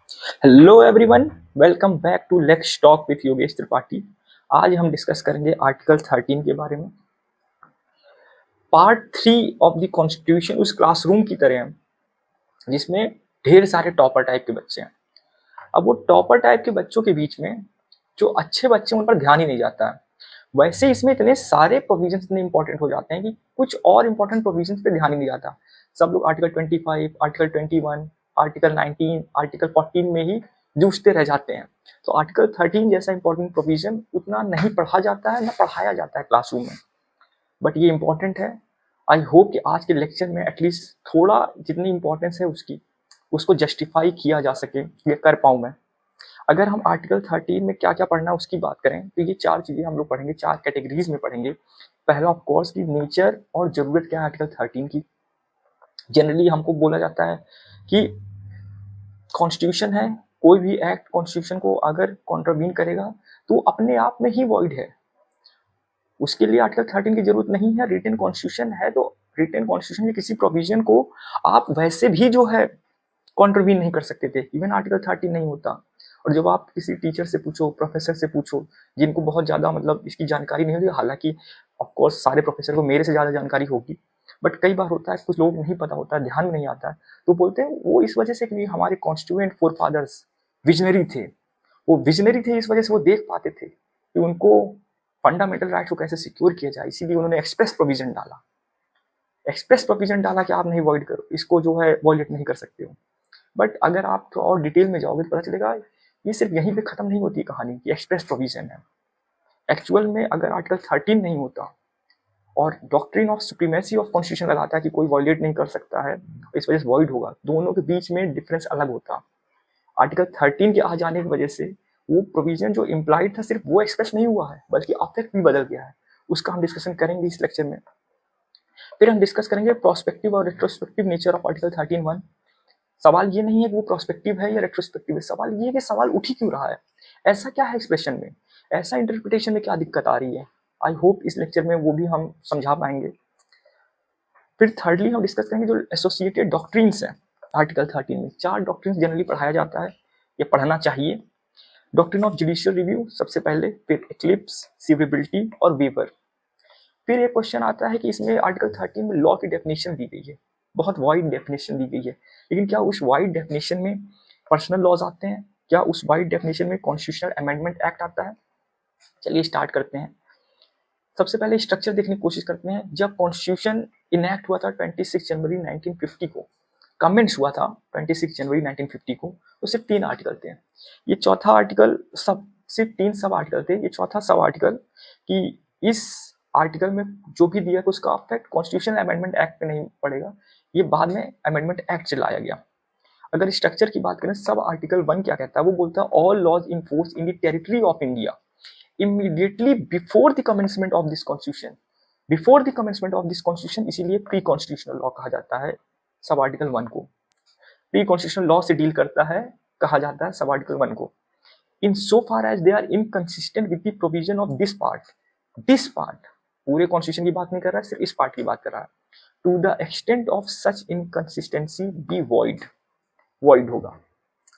Hello everyone, welcome back to let's talk with Yogesh Tripathi. आज हम discuss करेंगे आर्टिकल 13 के बारे में। पार्ट 3 ऑफ द कॉन्स्टिट्यूशन उस क्लासरूम की तरह है जिसमें ढेर सारे टॉपर टाइप के बच्चे हैं। अब वो टॉपर टाइप के बच्चों के बीच में जो अच्छे बच्चे हैं उन पर ध्यान ही नहीं जाता है। वैसे इसमें इतने सारे प्रोविजंस इतने इंपॉर्टेंट हो जाते हैं कि कुछ और इंपॉर्टेंट प्रोविजंस पे ध्यान ही नहीं जाता। सब लोग आर्टिकल 25, आर्टिकल 21, आर्टिकल 19, आर्टिकल 14 में ही जूझते रह जाते हैं। तो आर्टिकल 13 जैसा इंपॉर्टेंट प्रोविजन उतना नहीं पढ़ा जाता है, ना पढ़ाया जाता है क्लासरूम में, बट ये इंपॉर्टेंट है। आई होप कि आज के लेक्चर में एटलीस्ट थोड़ा जितनी इंपॉर्टेंस है उसकी उसको जस्टिफाई किया जा सके, ये कर पाऊँ मैं। अगर हम आर्टिकल 13 में क्या क्या पढ़ना है उसकी बात करें तो ये चार चीज़ें हम लोग पढ़ेंगे, चार कैटेगरीज में पढ़ेंगे। पहला ऑफ कोर्स की नेचर और ज़रूरत क्या है आर्टिकल 13 की। जनरली हमको बोला जाता है कि कॉन्स्टिट्यूशन है, कोई भी एक्ट कॉन्स्टिट्यूशन को अगर कॉन्ट्रावीन करेगा तो अपने आप में ही वॉइड है, उसके लिए आर्टिकल 13 की जरूरत नहीं है। रिटन कॉन्स्टिट्यूशन है तो रिटन कॉन्स्टिट्यूशन के किसी प्रोविजन को आप वैसे भी जो है कॉन्ट्रवीन नहीं कर सकते थे, इवन आर्टिकल 13 नहीं होता। और जब आप किसी टीचर से पूछो, प्रोफेसर से पूछो, जिनको बहुत ज़्यादा मतलब इसकी जानकारी नहीं होती, हालांकि ऑफ कोर्स सारे प्रोफेसर को मेरे से ज़्यादा जानकारी होगी, बट कई बार होता है कुछ लोग नहीं पता होता है, ध्यान में नहीं आता है, तो बोलते हैं वो इस वजह से कि हमारे कॉन्स्टिट्यूएंट फोर फादर्स विजनरी थे। वो विजनरी थे इस वजह से वो देख पाते थे कि उनको फंडामेंटल राइट्स को कैसे सिक्योर किया जाए, इसीलिए उन्होंने एक्सप्रेस प्रोविजन डाला। एक्सप्रेस प्रोविजन डाला कि आप नहीं वॉइड करो, इसको जो है वॉयलेट नहीं कर सकते हो। बट अगर आप थोड़ा और डिटेल में जाओगे तो पता चलेगा ये सिर्फ यहीं पे खत्म नहीं होती कहानी कि एक्सप्रेस प्रोविजन है। एक्चुअल में अगर आर्टिकल 13 नहीं होता और doctrine of supremacy of constitution लगाता है कि कोई वॉयलेट नहीं कर सकता है, इस वजह से वॉइड होगा, दोनों के बीच में डिफरेंस अलग होता। आर्टिकल 13 के आ जाने की वजह से वो प्रोविजन जो इम्प्लाइड था सिर्फ वो एक्सप्रेस नहीं हुआ है बल्कि अफेक्ट भी बदल गया है। उसका हम डिस्कशन करेंगे इस लेक्चर में। फिर हम डिस्कस करेंगे प्रोस्पेक्टिव और रेट्रोस्पेक्टिव नेचर ऑफ आर्टिकल 13(1). सवाल ये नहीं है कि वो प्रोस्पेक्टिव है या रेट्रोस्पेक्टिव है, सवाल ये है कि सवाल उठ ही क्यों रहा है, ऐसा क्या है एक्सप्रेशन में, ऐसा इंटरप्रिटेशन में क्या दिक्कत आ रही है। आई होप इस लेक्चर में वो भी हम समझा पाएंगे। फिर थर्डली हम डिस्कस करेंगे जो एसोसिएटेड डॉक्ट्रिन्स हैं आर्टिकल 13 में। चार डॉक्ट्रिन्स जनरली पढ़ाया जाता है, ये पढ़ना चाहिए। डॉक्ट्रिन ऑफ जुडिशियल रिव्यू सबसे पहले, फिर एक्लिप्स, सीवेबिलिटी और वेवर। फिर एक क्वेश्चन आता है कि इसमें आर्टिकल 13 में लॉ की डेफिनेशन दी गई है, बहुत वाइड डेफिनेशन दी गई है, लेकिन क्या उस वाइड डेफिनेशन में पर्सनल लॉज आते हैं, क्या उस वाइड डेफिनेशन में कॉन्स्टिट्यूशनल अमेंडमेंट एक्ट आता है। चलिए स्टार्ट करते हैं। सबसे पहले स्ट्रक्चर देखने की कोशिश करते हैं। जब कॉन्स्टिट्यूशन इनैक्ट हुआ था 26 जनवरी 1950 को, कमेंट्स हुआ था 26 जनवरी 1950 को, तो सिर्फ 3 आर्टिकल थे। ये चौथा आर्टिकल सब सिर्फ 3 सब आर्टिकल थे, ये चौथा सब आर्टिकल कि इस आर्टिकल में जो भी दिया है उसका अफेक्ट कॉन्स्टिट्यूशनल अमेंडमेंट एक्ट पे नहीं पड़ेगा, ये बाद में अमेंडमेंट एक्ट चलाया गया। अगर स्ट्रक्चर की बात करें, सब आर्टिकल 1 क्या कहता है, वो बोलता है all laws in force in the territory of India immediately before the commencement of this constitution. Before the commencement of this constitution, इसीलिए प्री कॉन्स्टिट्यूशनल लॉ कहा जाता है सब आर्टिकल 1 को। प्री कॉन्स्टिट्यूशनल लॉ से डील करता है, कहा जाता है सब आर्टिकल 1 को। In so far as they are inconsistent with the provision of this part पूरे कॉन्स्टिट्यूशन की बात नहीं कर रहा है, सिर्फ इस पार्ट की बात कर रहा है। To the extent of such inconsistency be void होगा,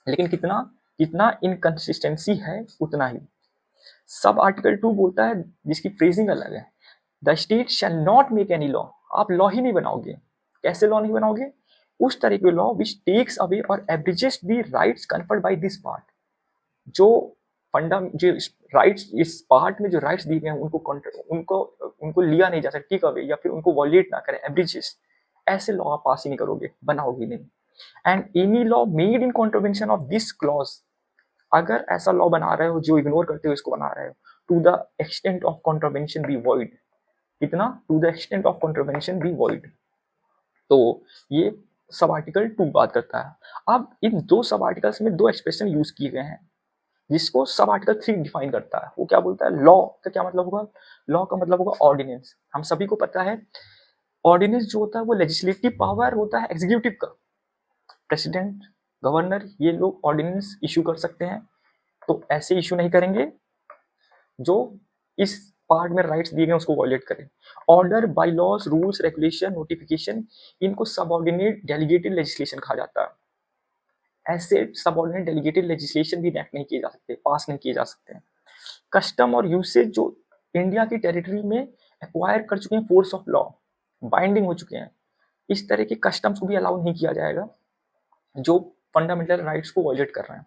लेकिन कितना कितना इनकंसिस्टेंसी है उतना ही। सब आर्टिकल 2 बोलता है, जिसकी फ्रेजिंग अलग है, the state shall not make any law. आप लॉ ही नहीं बनाओगे। कैसे लॉ नहीं बनाओगे? उस तरह के लॉ विच टेक्स अवे और abridges the rights conferred by this part. जो जो राइट्स इस पार्ट में जो राइट्स दिए गए हैं उनको उनको लिया नहीं जा सकता, टेक अवे या फिर उनको वॉलेट ना करें, एब्रिजेस। ऐसे लॉ आप पास ही नहीं करोगे, बनाओगे नहीं। And any law made in contravention of this clause, अगर ऐसा लॉ बना रहे हो जो इग्नोर करते हो इसको बना रहे हो, to the extent of contravention be void. कितना? To the extent of contravention be void. तो ये सब आर्टिकल 2 बात करता है। अब इन दो सब आर्टिकल्स में दो एक्सप्रेशन यूज किए गए हैं जिसको सब आर्टिकल 3 डिफाइन करता है। वो क्या बोलता है? लॉ का क्या मतलब होगा? लॉ का मतलब होगा ऑर्डिनेंस। हम सभी को पता है ऑर्डिनेंस जो होता है वो लेजिस्लेटिव पावर होता है एग्जीक्यूटिव का। प्रेसिडेंट, गवर्नर, ये लोग ऑर्डिनेंस इशू कर सकते हैं, तो ऐसे इशू नहीं करेंगे जो इस पार्ट में राइट्स दिए गए उसको वॉयलेट करें। Order, by laws, rules, regulation, notification, इनको सबऑर्डिनेट डेलीगेटेड लेजिस्लेशन कहा जाता है। ऐसे सबऑर्डिनेट डेलीगेटेड लेजिस्लेशन भी इनेक्ट नहीं किए जा सकते, पास नहीं किए जा सकते हैं। कस्टम और यूसेज जो इंडिया की टेरिटरी में एक्वायर कर चुके हैं फोर्स ऑफ लॉ, बाइंडिंग हो चुके हैं, इस तरह के कस्टम्स को भी अलाउ नहीं किया जाएगा जो फंडामेंटल राइट्स को वॉयलेट कर रहे हैं।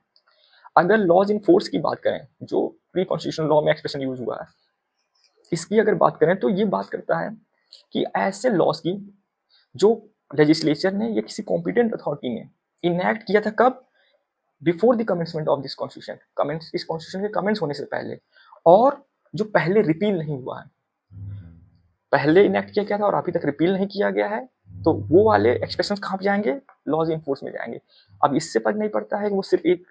अगर लॉज इन फोर्स की बात करें, जो प्री कॉन्स्टिट्यूशनल लॉ में एक्सप्रेशन यूज हुआ है, इसकी अगर बात करें तो ये बात करता है कि ऐसे लॉज की जो लेजिस्लेचर ने या किसी कॉम्पिटेंट अथॉरिटी ने इनैक्ट किया था, कब? Before the commencement of this constitution, commence इस कॉन्स्टिट्यूशन के कमेंस होने से पहले, और जो पहले रिपील नहीं हुआ है, पहले इनैक्ट किया गया था और अभी तक रिपील नहीं किया गया है, तो वो वाले एक्सप्रेशन कहाँ पे जाएंगे? लॉज इन फोर्स में जाएंगे। अब इससे फर्क नहीं पड़ता है कि वो सिर्फ एक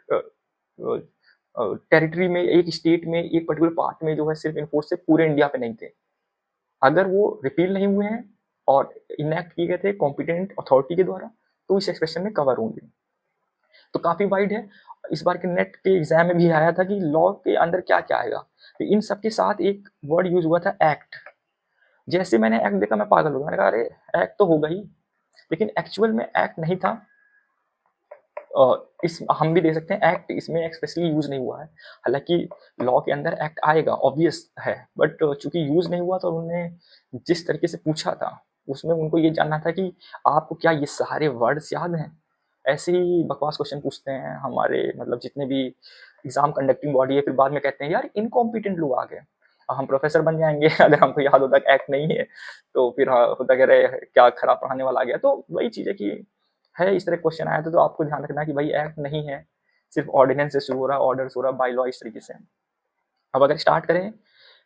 टेरिटरी में, एक स्टेट में, एक पर्टिकुलर पार्ट में जो है सिर्फ इन्फोर्स से पूरे इंडिया पे नहीं थे। अगर वो रिपील नहीं हुए हैं और इनैक्ट किए गए थे कॉम्पिटेंट अथॉरिटी के द्वारा, तो इस एक्सप्रेशन में कवर होंगे। तो काफी वाइड है। इस बार के नेट के एग्जाम में भी आया था कि लॉ के अंदर क्या क्या आएगा, तो इन सब के साथ एक वर्ड यूज हुआ था, एक्ट। जैसे मैंने एक्ट देखा मैं पागल हो गया, मैंने कहा अरे एक्ट तो होगा ही, लेकिन एक्चुअल में एक्ट नहीं था। इस हम भी देख सकते हैं एक्ट इसमें एक्सप्रेसली यूज नहीं हुआ है, हालांकि लॉ के अंदर एक्ट आएगा ऑब्वियस है, बट चूंकि यूज नहीं हुआ तो उन्होंने जिस तरीके से पूछा था उसमें उनको ये जानना था कि आपको क्या ये सारे वर्ड्स याद हैं। ऐसे ही बकवास क्वेश्चन पूछते हैं हमारे, मतलब जितने भी एग्जाम कंडक्टिंग बॉडी है, फिर बाद में कहते हैं यार इनकॉम्पिटेंट लोग आ गए, हम प्रोफेसर बन जाएंगे अगर हमको याद होता कि एक्ट नहीं है, तो फिर होता कह रहे क्या खराब पढ़ाने वाला आ गया। तो वही चीज है कि है, इस तरह क्वेश्चन आया था तो आपको ध्यान रखना है कि भाई एक्ट नहीं है, सिर्फ ऑर्डिनेंस से शुरू हो रहा है, ऑर्डर हो रहा है, बाई लॉ, इस तरीके से। अब अगर स्टार्ट करें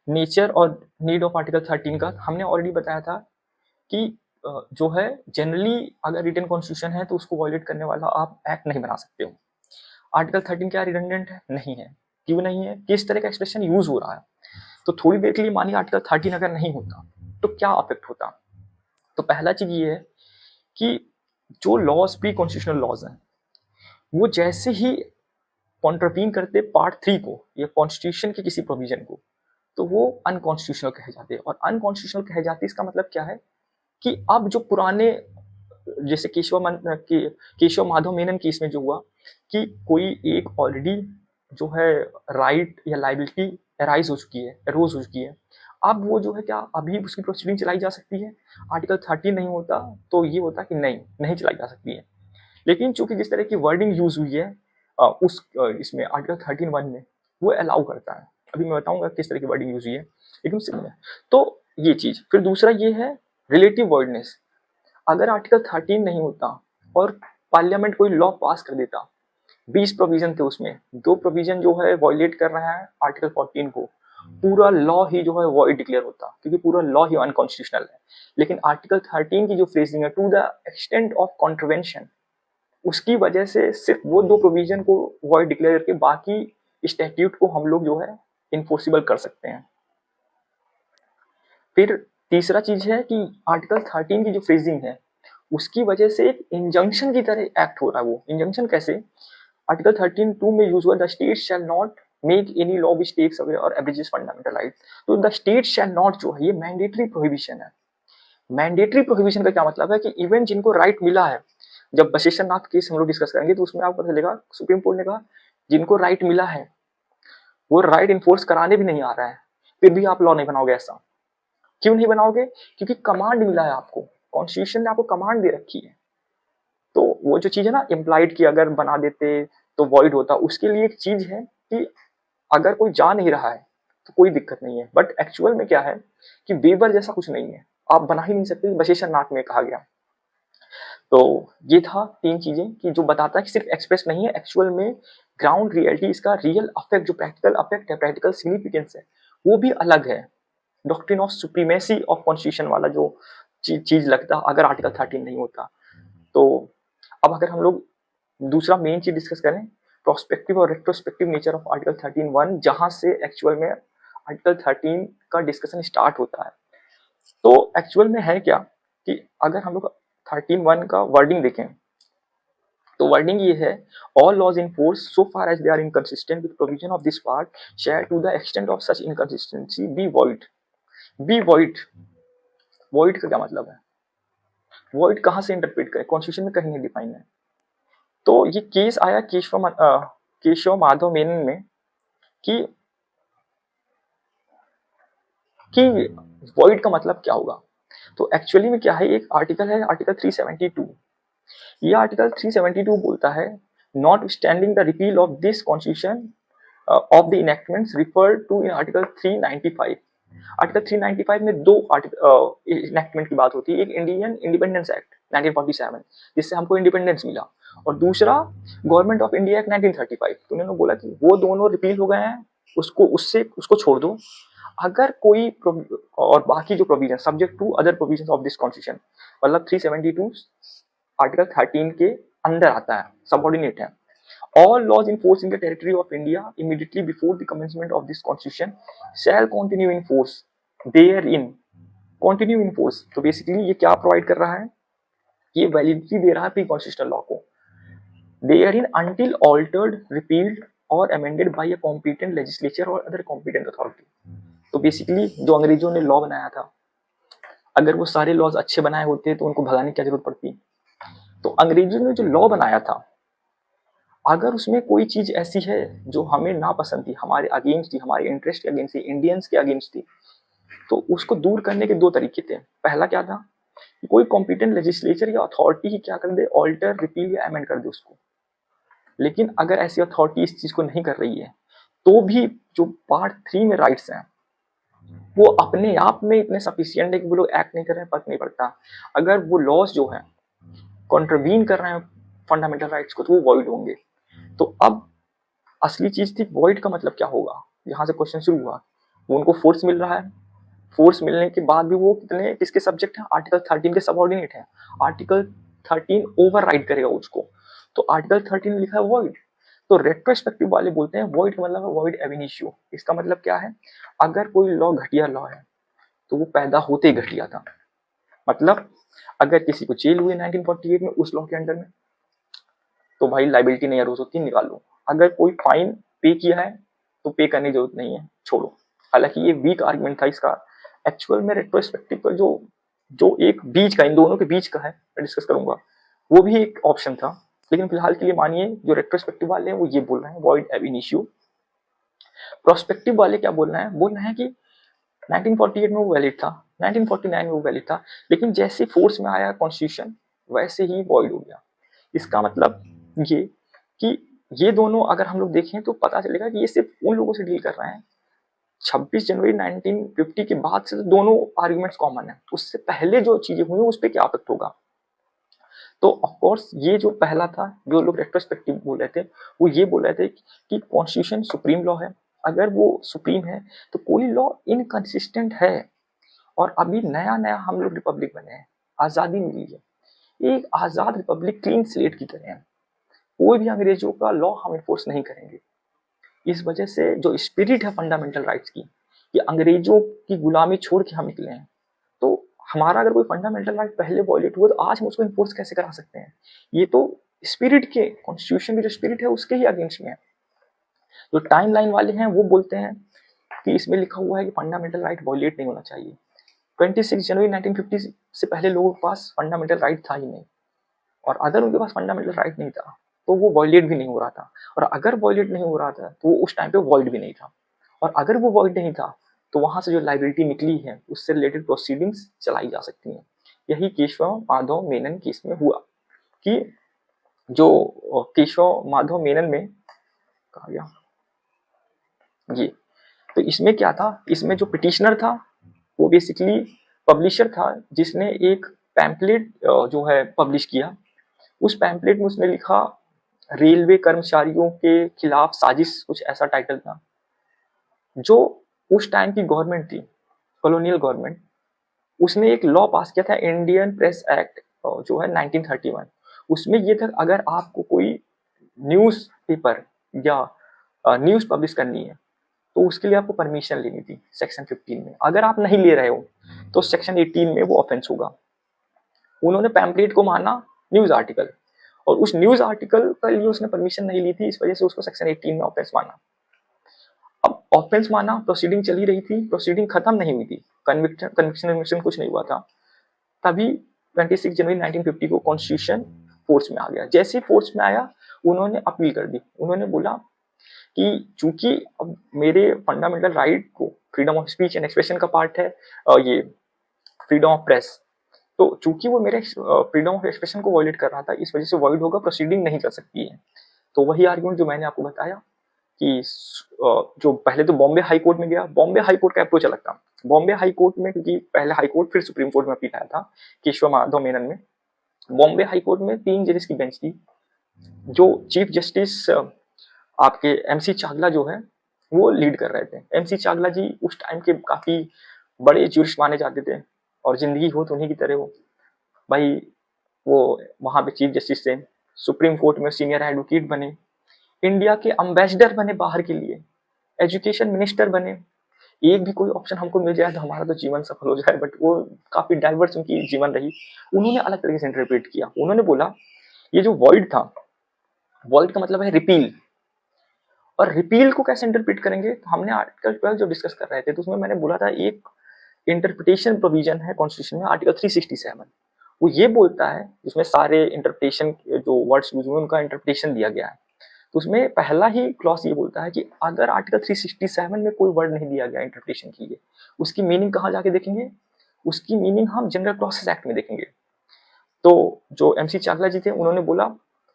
नेचर और नीड ऑफ आर्टिकल 13 का, हमने ऑलरेडी बताया था कि जो है जनरली अगर रिटन कॉन्स्टिट्यूशन है तो उसको वॉयलेट करने वाला आप एक्ट नहीं बना सकते हो। आर्टिकल 13 क्या रिडंडेंट है? नहीं है। क्यों नहीं है? किस तरह का एक्सप्रेशन यूज हो रहा है। तो थोड़ी देर के लिए मानिए आर्टिकल 13 अगर नहीं होता तो क्या अफेक्ट होता। तो पहला चीज ये है कि जो लॉज प्री कॉन्स्टिट्यूशनल लॉज हैं वो जैसे ही कॉन्ट्रवीन करते पार्ट 3 को या कॉन्स्टिट्यूशन के किसी प्रोविजन को, तो वो अनकॉन्स्टिट्यूशनल कहे जाते हैं। और अनकॉन्स्टिट्यूशनल कहे जाते हैं इसका मतलब क्या है कि अब जो पुराने, जैसे केशव माधव मेनन केस में जो हुआ कि कोई एक ऑलरेडी जो है राइट या लाइबिलिटी अराइज हो चुकी है, अरोज हो चुकी है, अब वो जो है क्या अभी उसकी प्रोसीडिंग चलाई जा सकती है। आर्टिकल 13 नहीं होता तो ये होता कि नहीं चलाई जा सकती है। लेकिन चूंकि जिस तरह की वर्डिंग यूज हुई है इसमें आर्टिकल 13(1) में, वो अलाउ करता है। अभी मैं बताऊंगा किस तरह की वर्डिंग यूज हुई है, लेकिन सिंपल है। तो ये चीज, फिर दूसरा ये है रिलेटिव वर्डनेस। अगर आर्टिकल 13 नहीं होता और पार्लियामेंट कोई लॉ पास कर देता, 20 प्रोविजन थे उसमें 2 प्रोविजन जो है वॉयलेट कर रहे हैं आर्टिकल 14 को, पूरा लॉ ही जो है वॉइड डिक्लेयर होता, क्योंकि पूरा लॉ ही अनकॉन्स्टिट्यूशनल है। लेकिन आर्टिकल 13 की जो फ्रेजिंग है, to the extent of contravention, उसकी वजह से सिर्फ वो 2 प्रोविजन को वॉइड डिक्लेयर करके बाकी स्टैट्यूट को हम लोग जो है इन्फोर्सिबल कर सकते हैं। फिर तीसरा चीज है कि आर्टिकल 13 की जो फ्रेजिंग है उसकी वजह से एक इंजंक्शन की तरह एक्ट हो रहा है। वो इंजंक्शन कैसे? आर्टिकल 13(2) में यूज हुआ the state shall not make any law which takes away और एब्रिजेस फंडामेंटल राइट। तो द स्टेट शैल नॉट जो है ये मैंडेटरी प्रोहिबिशन है। मैंडेटरी प्रोहिबिशन का क्या मतलब है कि इवन जिनको राइट मिला है, जब बशेश्वर नाथ केस हम लोग डिस्कस करेंगे तो उसमें आपको पता चलेगा सुप्रीम कोर्ट ने कहा जिनको राइट मिला है वो राइट इन्फोर्स कराने भी नहीं आ रहा है, फिर भी आप लॉ नहीं बनाओगे। ऐसा क्यों नहीं बनाओगे? क्योंकि कमांड मिला है आपको, कॉन्स्टिट्यूशन ने आपको कमांड दे रखी है। तो वो जो चीज है ना इम्प्लाइड की, अगर बना देते तो वॉइड होता, उसके लिए एक चीज है कि अगर कोई जा नहीं रहा है तो कोई दिक्कत नहीं है। बट एक्चुअल में क्या है कि वेवर जैसा कुछ नहीं है, आप बना ही नहीं सकते, बशेश्वर नाथ में कहा गया। तो ये था 3 चीजें कि जो बताता है कि सिर्फ एक्सप्रेस नहीं है, एक्चुअल में ग्राउंड रियलिटी, इसका रियल अफेक्ट, जो प्रैक्टिकल अफेक्ट है, प्रैक्टिकल सिग्निफिकेंस है, वो भी अलग है। Doctrine of supremacy of constitution वाला जो चीज लगता अगर आर्टिकल 13 नहीं होता। तो अब अगर हम लोग दूसरा मेन चीज डिस्कस करें, प्रोस्पेक्टिव और रेट्रोस्पेक्टिव नेचर ऑफ आर्टिकल 13(1), जहां से एक्चुअल में आर्टिकल 13 का डिस्कशन स्टार्ट होता है। तो एक्चुअल में है क्या कि अगर हम लोग 13(1) का वर्डिंग देखें तो वर्डिंग ये है, all laws in force so far as they are inconsistent with provision of this part shall to the extent of such inconsistency be void. Be void, void का क्या मतलब है? वॉइड कहाँ से इंटरप्रेट करें? कॉन्स्टिट्यूशन में कहीं नहीं डिफाइन है। तो ये केस आया केशव माधव मेनन में कि वॉइड का मतलब क्या होगा। तो एक्चुअली में क्या है, एक आर्टिकल है आर्टिकल 372। ये आर्टिकल 372 बोलता है not standing the repeal of this constitution of the enactments referred to in article 395। Article 395 में दो इनेक्टमेंट की बात होती है। एक इंडियन इंडिपेंडेंस एक्ट 1947 जिससे हमको इंडिपेंडेंस मिला, और दूसरा गवर्नमेंट ऑफ इंडिया एक्ट 1935। तो उन्होंने बोला कि वो दोनों रिपील हो गए हैं, उसको छोड़ दो। अगर कोई और बाकी जो provision subject to other provision of this constitution, मतलब 372 आर्टिकल 13 के अंदर आता है, सबऑर्डिनेट है। All laws in force in the territory of India immediately before the commencement of this constitution shall continue in force therein। continue in force तो basically ये क्या provide कर रहा है, ये वैलिडिटी दे रहा है प्री कॉन्स्टिट्यूशनल लॉ को। therein until altered, repealed or amended by a competent legislature or other competent authority। तो बेसिकली जो अंग्रेजों ने लॉ बनाया था, अगर वो सारे लॉज अच्छे बनाए होते तो उनको भगाने की क्या जरूरत पड़ती। तो अंग्रेजों ने जो लॉ बनाया था, अगर उसमें कोई चीज ऐसी है जो हमें ना पसंद थी, हमारे अगेंस्ट थी, हमारे इंटरेस्ट के अगेंस्ट थी, इंडियंस के अगेंस्ट थी, तो उसको दूर करने के दो तरीके थे। पहला क्या था कि कोई कॉम्पिटेंट लेजिस्लेचर या अथॉरिटी ही क्या कर दे, ऑल्टर, रिपील या अमेंड कर दे उसको। लेकिन अगर ऐसी अथॉरिटी इस चीज को नहीं कर रही है, तो भी जो पार्ट 3 में राइट्स हैं वो अपने आप में इतने सफिशियंट है कि वो लोग एक्ट नहीं कर रहे हैं, फर्क नहीं पड़ता। अगर वो लॉज जो है कॉन्ट्रवीन कर रहे हैं फंडामेंटल राइट्स को, तो वो वॉइड होंगे। तो अब असली चीज थी वॉइड का मतलब क्या होगा, यहाँ से क्वेश्चन शुरू हुआ। वो उनको फोर्स मिल रहा है, फोर्स मिलने के बाद भी वो किसके सब्जेक्ट है, आर्टिकल 13 के सबऑर्डिनेट है। आर्टिकल 13 ओवरराइड करेगा उसको, तो आर्टिकल 13 में लिखा है वॉइड। तो रेट्रोस्पेक्टिव वाले बोलते हैं वॉइड का मतलब है वॉइड एब इनिशियो। इसका मतलब क्या है, अगर कोई लॉ घटिया लॉ है तो वो पैदा होते ही घटिया था। मतलब अगर किसी को जेल हुई 1948 में उस लॉ के अंडर में, तो भाई लाइबिलिटी नहीं अरोज होती, निकाल लो। अगर कोई फाइन पे किया है तो पे करने की जरूरत नहीं है, छोड़ो। हालांकि ये वीक आर्गुमेंट था इसका। एक्चुअल में रेट्रोस्पेक्टिव का जो एक बीच का, इन दोनों के बीच का है, मैं डिस्कस करूंगा, वो भी एक ऑप्शन था। लेकिन फिलहाल के लिए मानिए जो रेट्रोस्पेक्टिव वाले हैं वो ये बोल रहे हैं वॉइड एब इनिशियो। प्रोस्पेक्टिव वाले क्या बोल रहे हैं, बोल रहे हैं कि 1948 में वो वैलिड था, 1949 में वो वैलिड था, लेकिन जैसे फोर्स में आया कॉन्स्टिट्यूशन वैसे ही वॉइड हो गया। इसका मतलब ये कि ये दोनों अगर हम लोग देखें तो पता चलेगा कि ये सिर्फ उन लोगों से डील कर रहे हैं 26 जनवरी 1950 के बाद से। तो दोनों आर्गुमेंट्स कॉमन है, उससे पहले जो चीजें हुई उस पर क्या इफेक्ट होगा। तो ऑफकोर्स ये जो पहला था, जो लोग रेट्रोस्पेक्टिव बोल रहे थे, वो ये बोल रहे थे कि कॉन्स्टिट्यूशन सुप्रीम लॉ है, अगर वो सुप्रीम है तो कोई लॉ इनकंसिस्टेंट है। और अभी नया नया हम लोग रिपब्लिक बने हैं, आजादी मिली है, एक आजाद रिपब्लिक क्लीन स्लेट की तरह है। कोई भी अंग्रेजों का लॉ हम इन्फोर्स नहीं करेंगे। इस वजह से जो स्पिरिट है फंडामेंटल राइट्स की, कि अंग्रेजों की गुलामी छोड़ के हम निकले हैं, तो हमारा अगर कोई फंडामेंटल राइट पहले वॉयलेट हुआ तो आज हम उसको इन्फोर्स कैसे करा सकते हैं। ये तो स्पिरिट के, कॉन्स्टिट्यूशन की जो स्पिरिट है उसके ही अगेंस्ट में है। जो टाइम लाइन वाले हैं वो बोलते हैं कि इसमें लिखा हुआ है कि फंडामेंटल राइट वॉयलेट नहीं होना चाहिए। 26 जनवरी 1950 से पहले लोगों के पास फंडामेंटल राइट था ही नहीं, और अगर उनके पास फंडामेंटल राइट नहीं था तो वो वॉयलेट भी नहीं हो रहा था, और अगर वॉयलेट नहीं हो रहा था तो वो उस टाइम पे वॉइड भी नहीं था, और अगर वो वॉइड नहीं था तो वहां से जो लाइबिलिटी निकली है उससे रिलेटेड प्रोसीडिंग्स चलाई जा सकती हैं। यही केशव माधव मेनन केस में हुआ कि जो केशव माधव मेनन में कहा गया ये, तो इसमें क्या था, इसमें जो पिटिशनर था वो बेसिकली पब्लिशर था जिसने एक पैम्पलेट जो है पब्लिश किया। उस पैम्पलेट में उसने लिखा रेलवे कर्मचारियों के खिलाफ साजिश, कुछ ऐसा टाइटल था। जो उस टाइम की गवर्नमेंट थी, कॉलोनियल गवर्नमेंट, उसने एक लॉ पास किया था इंडियन प्रेस एक्ट जो है 1931। उसमें ये था अगर आपको कोई न्यूज पेपर या न्यूज पब्लिश करनी है तो उसके लिए आपको परमिशन लेनी थी सेक्शन 15 में। अगर आप नहीं ले रहे हो तो सेक्शन 18 में वो ऑफेंस होगा। उन्होंने पैम्पलेट को माना न्यूज आर्टिकल, और उस न्यूज आर्टिकल के लिए उसने परमिशन नहीं ली थी, इस वजह से उसको सेक्शन 18 में ऑफेंस माना। अब ऑफेंस माना, प्रोसीडिंग चली रही थी, प्रोसीडिंग खत्म नहीं हुई थी, कन्विक्शन कुछ नहीं हुआ था। तभी 26 जनवरी 1950 को कॉन्स्टिट्यूशन फोर्स में आ गया। जैसे फोर्स में आया उन्होंने अपील कर दी। उन्होंने बोला कि चूंकि अब मेरे फंडामेंटल राइट को freedom of speech and expression का पार्ट है ये फ्रीडम ऑफ प्रेस, तो चूंकि वो मेरे फ्रीडम ऑफ एक्सप्रेशन को वॉयलेट कर रहा था, इस वजह से वॉइड होगा, प्रोसीडिंग नहीं कर सकती है। तो वही आर्गुमेंट जो मैंने आपको बताया कि जो पहले तो बॉम्बे हाई कोर्ट में गया, बॉम्बे हाई कोर्ट का अप्रोच अलग था। बॉम्बे हाई कोर्ट में, क्योंकि पहले हाई कोर्ट फिर सुप्रीम कोर्ट में अपील आया था केशव माधव मेनन में, बॉम्बे हाई कोर्ट में 3 जजेस की बेंच थी। जो चीफ जस्टिस आपके एमसी चावला जो है वो लीड कर रहे थे। एमसी चावला जी उस टाइम के काफी बड़े ज्यूरिस्ट माने जाते थे और जिंदगी हो तो उन्हीं की तरह हो भाई। वो वहां पे चीफ जस्टिस थे, सुप्रीम कोर्ट में सीनियर एडवोकेट बने, इंडिया के अम्बेसडर बने बाहर के लिए, एजुकेशन मिनिस्टर बने। एक भी कोई ऑप्शन हमको मिल जाए तो हमारा तो जीवन सफल हो जाए, बट वो काफी डाइवर्स उनकी जीवन रही। उन्होंने अलग तरीके से इंटरप्रेट किया। उन्होंने बोला ये जो वॉइड था, वॉइड का मतलब है रिपील, और रिपील को कैसे इंटरप्रेट करेंगे, तो हमने आर्टिकल 12 जो डिस्कस कर रहे थे तो उसमें मैंने बोला था एक इंटरप्रिटेशन प्रोविजन है कॉन्स्टिट्यूशन में, आर्टिकल 367। वो ये बोलता है, उसमें सारे इंटरप्रिटेशन जो वर्ड्स यूज हुए उनका इंटरप्रिटेशन दिया गया है। तो उसमें पहला ही क्लॉज ये बोलता है कि अगर आर्टिकल 367 में कोई वर्ड नहीं दिया गया इंटरप्रिटेशन के लिए, उसकी मीनिंग कहाँ जाके देखेंगे, उसकी मीनिंग हम जनरल क्लॉसेस एक्ट में देखेंगे। तो जो एमसी चावला जी थे उन्होंने बोला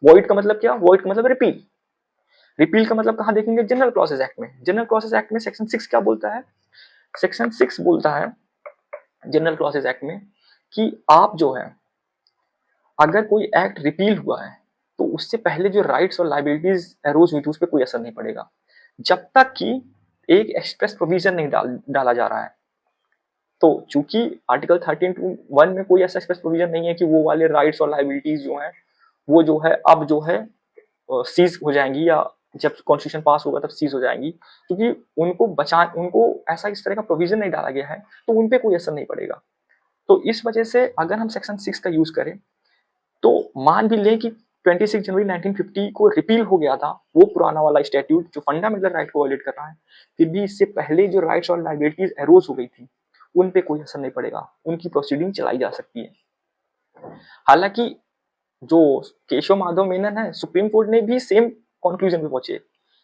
वॉइड का मतलब क्या, वॉइड का मतलब रिपील। रिपील का मतलब कहाँ देखेंगे, जनरल क्लॉसेस एक्ट में। जनरल क्लॉसेस एक्ट में सेक्शन 6 क्या बोलता है, सेक्शन 6 बोलता है जनरल क्लॉसेस एक्ट में कि आप जो है अगर कोई एक्ट रिपील हुआ है तो उससे पहले जो राइट्स और लाइबिलिटीज एरोज हुई थी उस पर कोई असर नहीं पड़ेगा, जब तक कि एक एक्सप्रेस प्रोविजन नहीं डाला जा रहा है। तो चूंकि आर्टिकल 13(1) में कोई ऐसा एक्सप्रेस प्रोविजन नहीं है कि वो वाले राइट्स और लाइबिलिटीज जो हैं वो जो है अब जो है सीज हो जाएंगी, या जब कॉन्स्टिट्यूशन पास होगा तब सीज हो जाएंगी, क्योंकि उनको ऐसा इस तरह का प्रोविजन नहीं डाला गया है तो उन पे कोई असर नहीं पड़ेगा। तो इस वजह से अगर हम सेक्शन 6 का यूज करें तो मान भी लें कि 26 जनवरी 1950 को रिपील हो गया था वो पुराना वाला स्टैट्यूट जो फंडामेंटल राइट को वायलेट कर रहा है, फिर भी इससे पहले जो राइट्स और लाइबिलिटीज एरोज हो गई थी उन पे कोई असर नहीं पड़ेगा, उनकी प्रोसीडिंग चलाई जा सकती है। हालांकि जो केशव माधव मेनन है, सुप्रीम कोर्ट ने भी सेम कंक्लूजन पे पहुंचे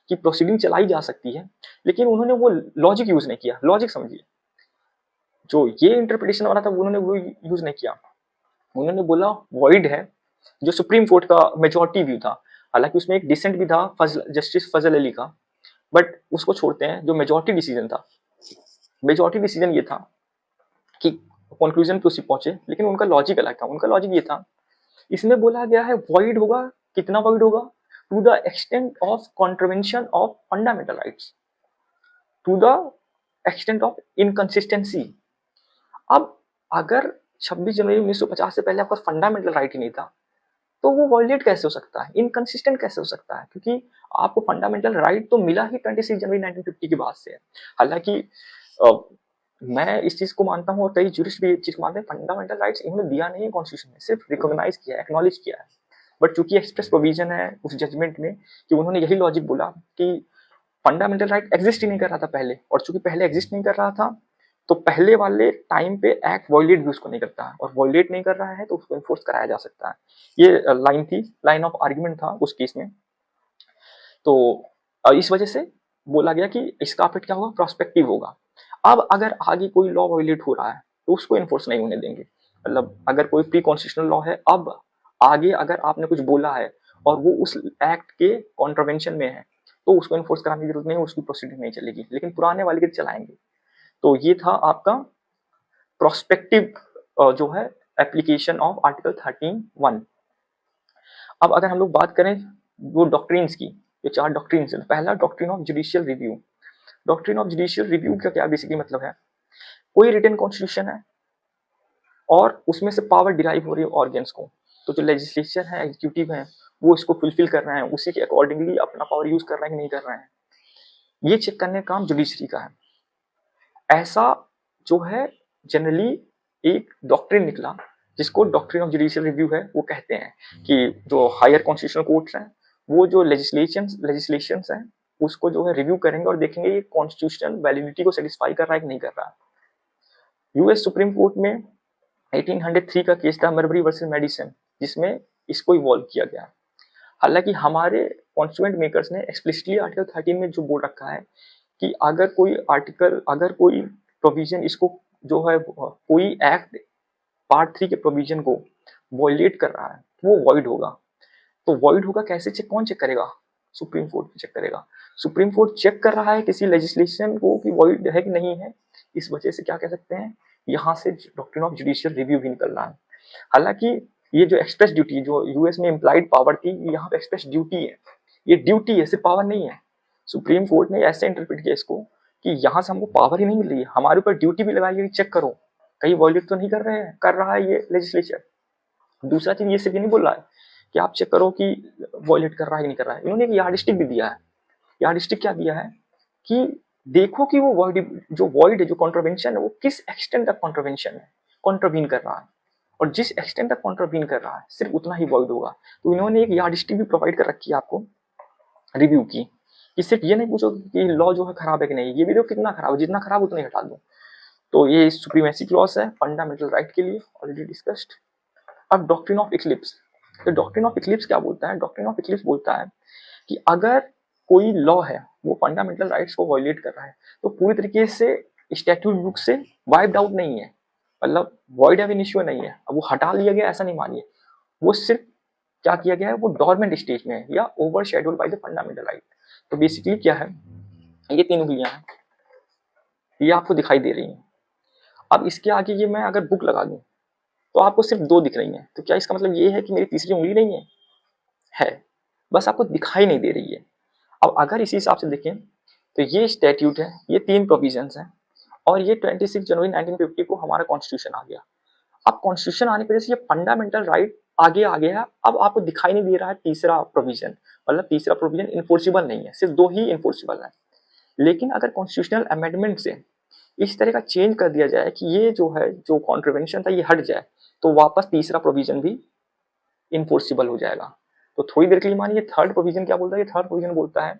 कि प्रोसीडिंग चलाई जा सकती है, लेकिन उन्होंने वो लॉजिक यूज नहीं किया। लॉजिक समझिए, जो ये इंटरप्रिटेशन वाला था उन्होंने वो यूज नहीं किया। उन्होंने बोला वॉइड है, जो सुप्रीम कोर्ट का मेजॉरिटी व्यू था। हालांकि उसमें एक डिसेंट भी था जस्टिस फजल अली का, बट उसको छोड़ते हैं। जो मेजॉरिटी डिसीजन था, मेजॉरिटी डिसीजन ये था कि कंक्लूजन पे उसी पहुंचे, लेकिन उनका लॉजिक अलग था। उनका लॉजिक ये था, इसमें बोला गया है वॉइड होगा, कितना वॉइड होगा, to the extent of contravention of fundamental rights, to the extent of inconsistency. अब अगर 26 जनवरी 1950 से पहले आपका फंडामेंटल राइट ही नहीं था तो वो वॉयलेट कैसे हो सकता है, इनकंसिस्टेंट कैसे हो सकता है, क्योंकि आपको फंडामेंटल राइट तो मिला ही 26 जनवरी 1950 के बाद से है। हालांकि मैं इस चीज को मानता हूँ और कई ज्यूरिस्ट भी इस चीज को मानते हैं, फंडामेंटल राइट्स इन्होंने दिया नहीं है कॉन्स्टिट्यूशन में, सिर्फ रिकॉग्नाइज किया है, एक्नॉलेज किया है। बट चूंकि एक्सप्रेस प्रोविजन है उस जजमेंट में कि उन्होंने यही लॉजिक बोला कि फंडामेंटल राइट एग्जिस्ट ही नहीं कर रहा था पहले, और चूंकि पहले एग्जिस्ट नहीं कर रहा था तो पहले वाले टाइम पे एक्ट वॉयलेट भी उसको नहीं करता है, और वॉयलेट नहीं कर रहा है तो उसको इन्फोर्स कराया जा सकता है। ये लाइन थी, लाइन ऑफ आर्ग्यूमेंट था उस केस में। तो इस वजह से बोला गया कि इसका इफेक्ट क्या होगा, प्रोस्पेक्टिव होगा। अब अगर आगे कोई लॉ वॉयलेट हो रहा है तो उसको इन्फोर्स नहीं होने देंगे। मतलब अगर कोई प्री कॉन्स्टिट्यूशनल लॉ है, अब आगे अगर आपने कुछ बोला है और वो उस एक्ट के कॉन्ट्रवेंशन में है तो उसको इन्फोर्स कराने की जरूरत नहीं है, उसकी प्रोसीडिंग नहीं चलेगी, लेकिन पुराने वाले के चलाएंगे। तो ये था आपका प्रोस्पेक्टिव जो है एप्लीकेशन ऑफ आर्टिकल 13(1). अब अगर हम लोग बात करें वो डॉक्ट्रिन्स की, जो 4 डॉक्ट्रिन्स है, पहला doctrine of judicial review. Doctrine of judicial review का क्या बेसिकली मतलब है, कोई रिटन कॉन्स्टिट्यूशन है और उसमें से पावर डिराइव हो रही है ऑर्गन्स को, तो जो लेजिस्लेचर है, एग्जीक्यूटिव है, वो इसको फुलफिल कर रहे हैं, उसी के अकॉर्डिंगली अपना पावर यूज कर रहे हैं कि नहीं कर रहे हैं, ये चेक करने का काम जुडिशरी का है। ऐसा जो है जनरली एक डॉक्ट्रिन निकला जिसको डॉक्ट्रिन ऑफ जुडिशियल रिव्यू है। वो कहते हैं कि जो हायर कॉन्स्टिट्यूशनल कोर्ट्स हैं वो जो लेजिस्लेशंस हैं उसको जो है रिव्यू करेंगे और देखेंगे ये कॉन्स्टिट्यूशनल वैलिडिटी को सेटिस्फाई कर रहा है कि नहीं कर रहा है। यूएस सुप्रीम कोर्ट में 1803 का केस था मरबरी वर्सेस मेडिसन, जिसमें इसको इवॉल्व किया गया। हालांकि हमारे कॉन्स्टिट्यूएंट मेकर्स ने एक्सप्लिसिटली आर्टिकल 13 में जो बोल रखा है कि अगर कोई प्रोविजन इसको जो है कोई एक्ट पार्ट 3 के प्रोविजन को वॉयलेट कर रहा है वो वॉइड होगा। तो वॉइड होगा कैसे चेक, कौन चेक करेगा? सुप्रीम कोर्ट चेक करेगा। सुप्रीम कोर्ट चेक कर रहा है किसी लेजिस्लेशन को कि वॉइड है कि नहीं है, इस वजह से क्या कह सकते हैं, यहाँ से डॉक्ट्रिन ऑफ जुडिशियल रिव्यू भी निकल रहा है। हालांकि ये जो एक्सप्रेस ड्यूटी जो यूएस में इम्प्लाइड पावर थी, यहाँ पे एक्सप्रेस ड्यूटी है, ये ड्यूटी है, सिर्फ पावर नहीं है। सुप्रीम कोर्ट ने ऐसे इंटरप्रेट किया इसको कि यहाँ से हमको पावर ही नहीं मिल रही है, हमारे ऊपर ड्यूटी भी लगाई गई, चेक करो कहीं वॉयलेट तो नहीं कर रहा है ये लेजिस्लेचर। दूसरा चीज ये सिर्फ नहीं बोल रहा है कि आप चेक करो कि वॉयलेट कर रहा है कि नहीं कर रहा है, इन्होंने एक यार्डस्टिक भी दिया है। यार्डस्टिक क्या दिया है कि देखो कि वो वॉइड है, जो कॉन्ट्रवेंशन है वो किस एक्सटेंट तक कॉन्ट्रवेंशन है, कॉन्ट्रवीन कर रहा है, और जिस एक्सटेंट तक कॉन्ट्रवीन कर रहा है सिर्फ उतना ही वॉइड होगा। तो इन्होंने एक यार्डस्टिक भी प्रोवाइड कर रखी है आपको रिव्यू की, कि सिर्फ ये नहीं पूछो कि लॉ जो है खराब है कि नहीं, ये भी देखो कितना खराब है, जितना खराब उतना ही हटा दो। तो ये सुप्रीमेसी क्लॉज है फंडामेंटल राइट के लिए, ऑलरेडी डिस्कस्ड। अब डॉक्ट्रिन ऑफ इक्लिप्स। तो डॉक्ट्रिन ऑफ इक्लिप्स क्या बोलता है? डॉक्ट्रिन ऑफ इक्लिप्स बोलता है कि अगर कोई लॉ है वो फंडामेंटल राइट्स को वायलेट कर रहा है तो पूरी तरीके से स्टैट्यूट बुक से वाइप्ड आउट नहीं है, मतलब वॉइड एब इनिशियो नहीं है, अब वो हटा लिया गया ऐसा नहीं मानिए, वो सिर्फ क्या किया गया है, वो डोरमेंट स्टेज में है या over schedule by the fundamental right. तो बेसिकली क्या है, ये तीन उंगलियां हैं, ये आपको दिखाई दे रही हैं। अब इसके आगे ये मैं अगर बुक लगा दूं तो आपको सिर्फ दो दिख रही हैं, तो क्या इसका मतलब ये है कि मेरी तीसरी उंगली नहीं है? है, बस आपको दिखाई नहीं दे रही है। अब अगर इसी हिसाब से देखें तो ये स्टैट्यूट है, ये तीन प्रोविजंस हैं, और ये 26 जनवरी 1950 को हमारा कॉन्स्टिट्यूशन आ गया। अब कॉन्स्टिट्यूशन आने की वजह से ये फंडामेंटल राइट आगे आ गया है। अब आपको दिखाई नहीं दे रहा है तीसरा प्रोविजन, मतलब तीसरा प्रोविजन इन्फोर्सिबल नहीं है, सिर्फ दो ही इन्फोर्सिबल है। लेकिन अगर कॉन्स्टिट्यूशनल अमेंडमेंट से इस तरह का चेंज कर दिया जाए कि ये जो है जो कॉन्ट्रवेंशन था ये हट जाए, तो वापस तीसरा प्रोविजन भी इन्फोर्सिबल हो जाएगा। तो थोड़ी देर के लिए मानिए थर्ड प्रोविजन क्या बोलता है, थर्ड प्रोविजन बोलता है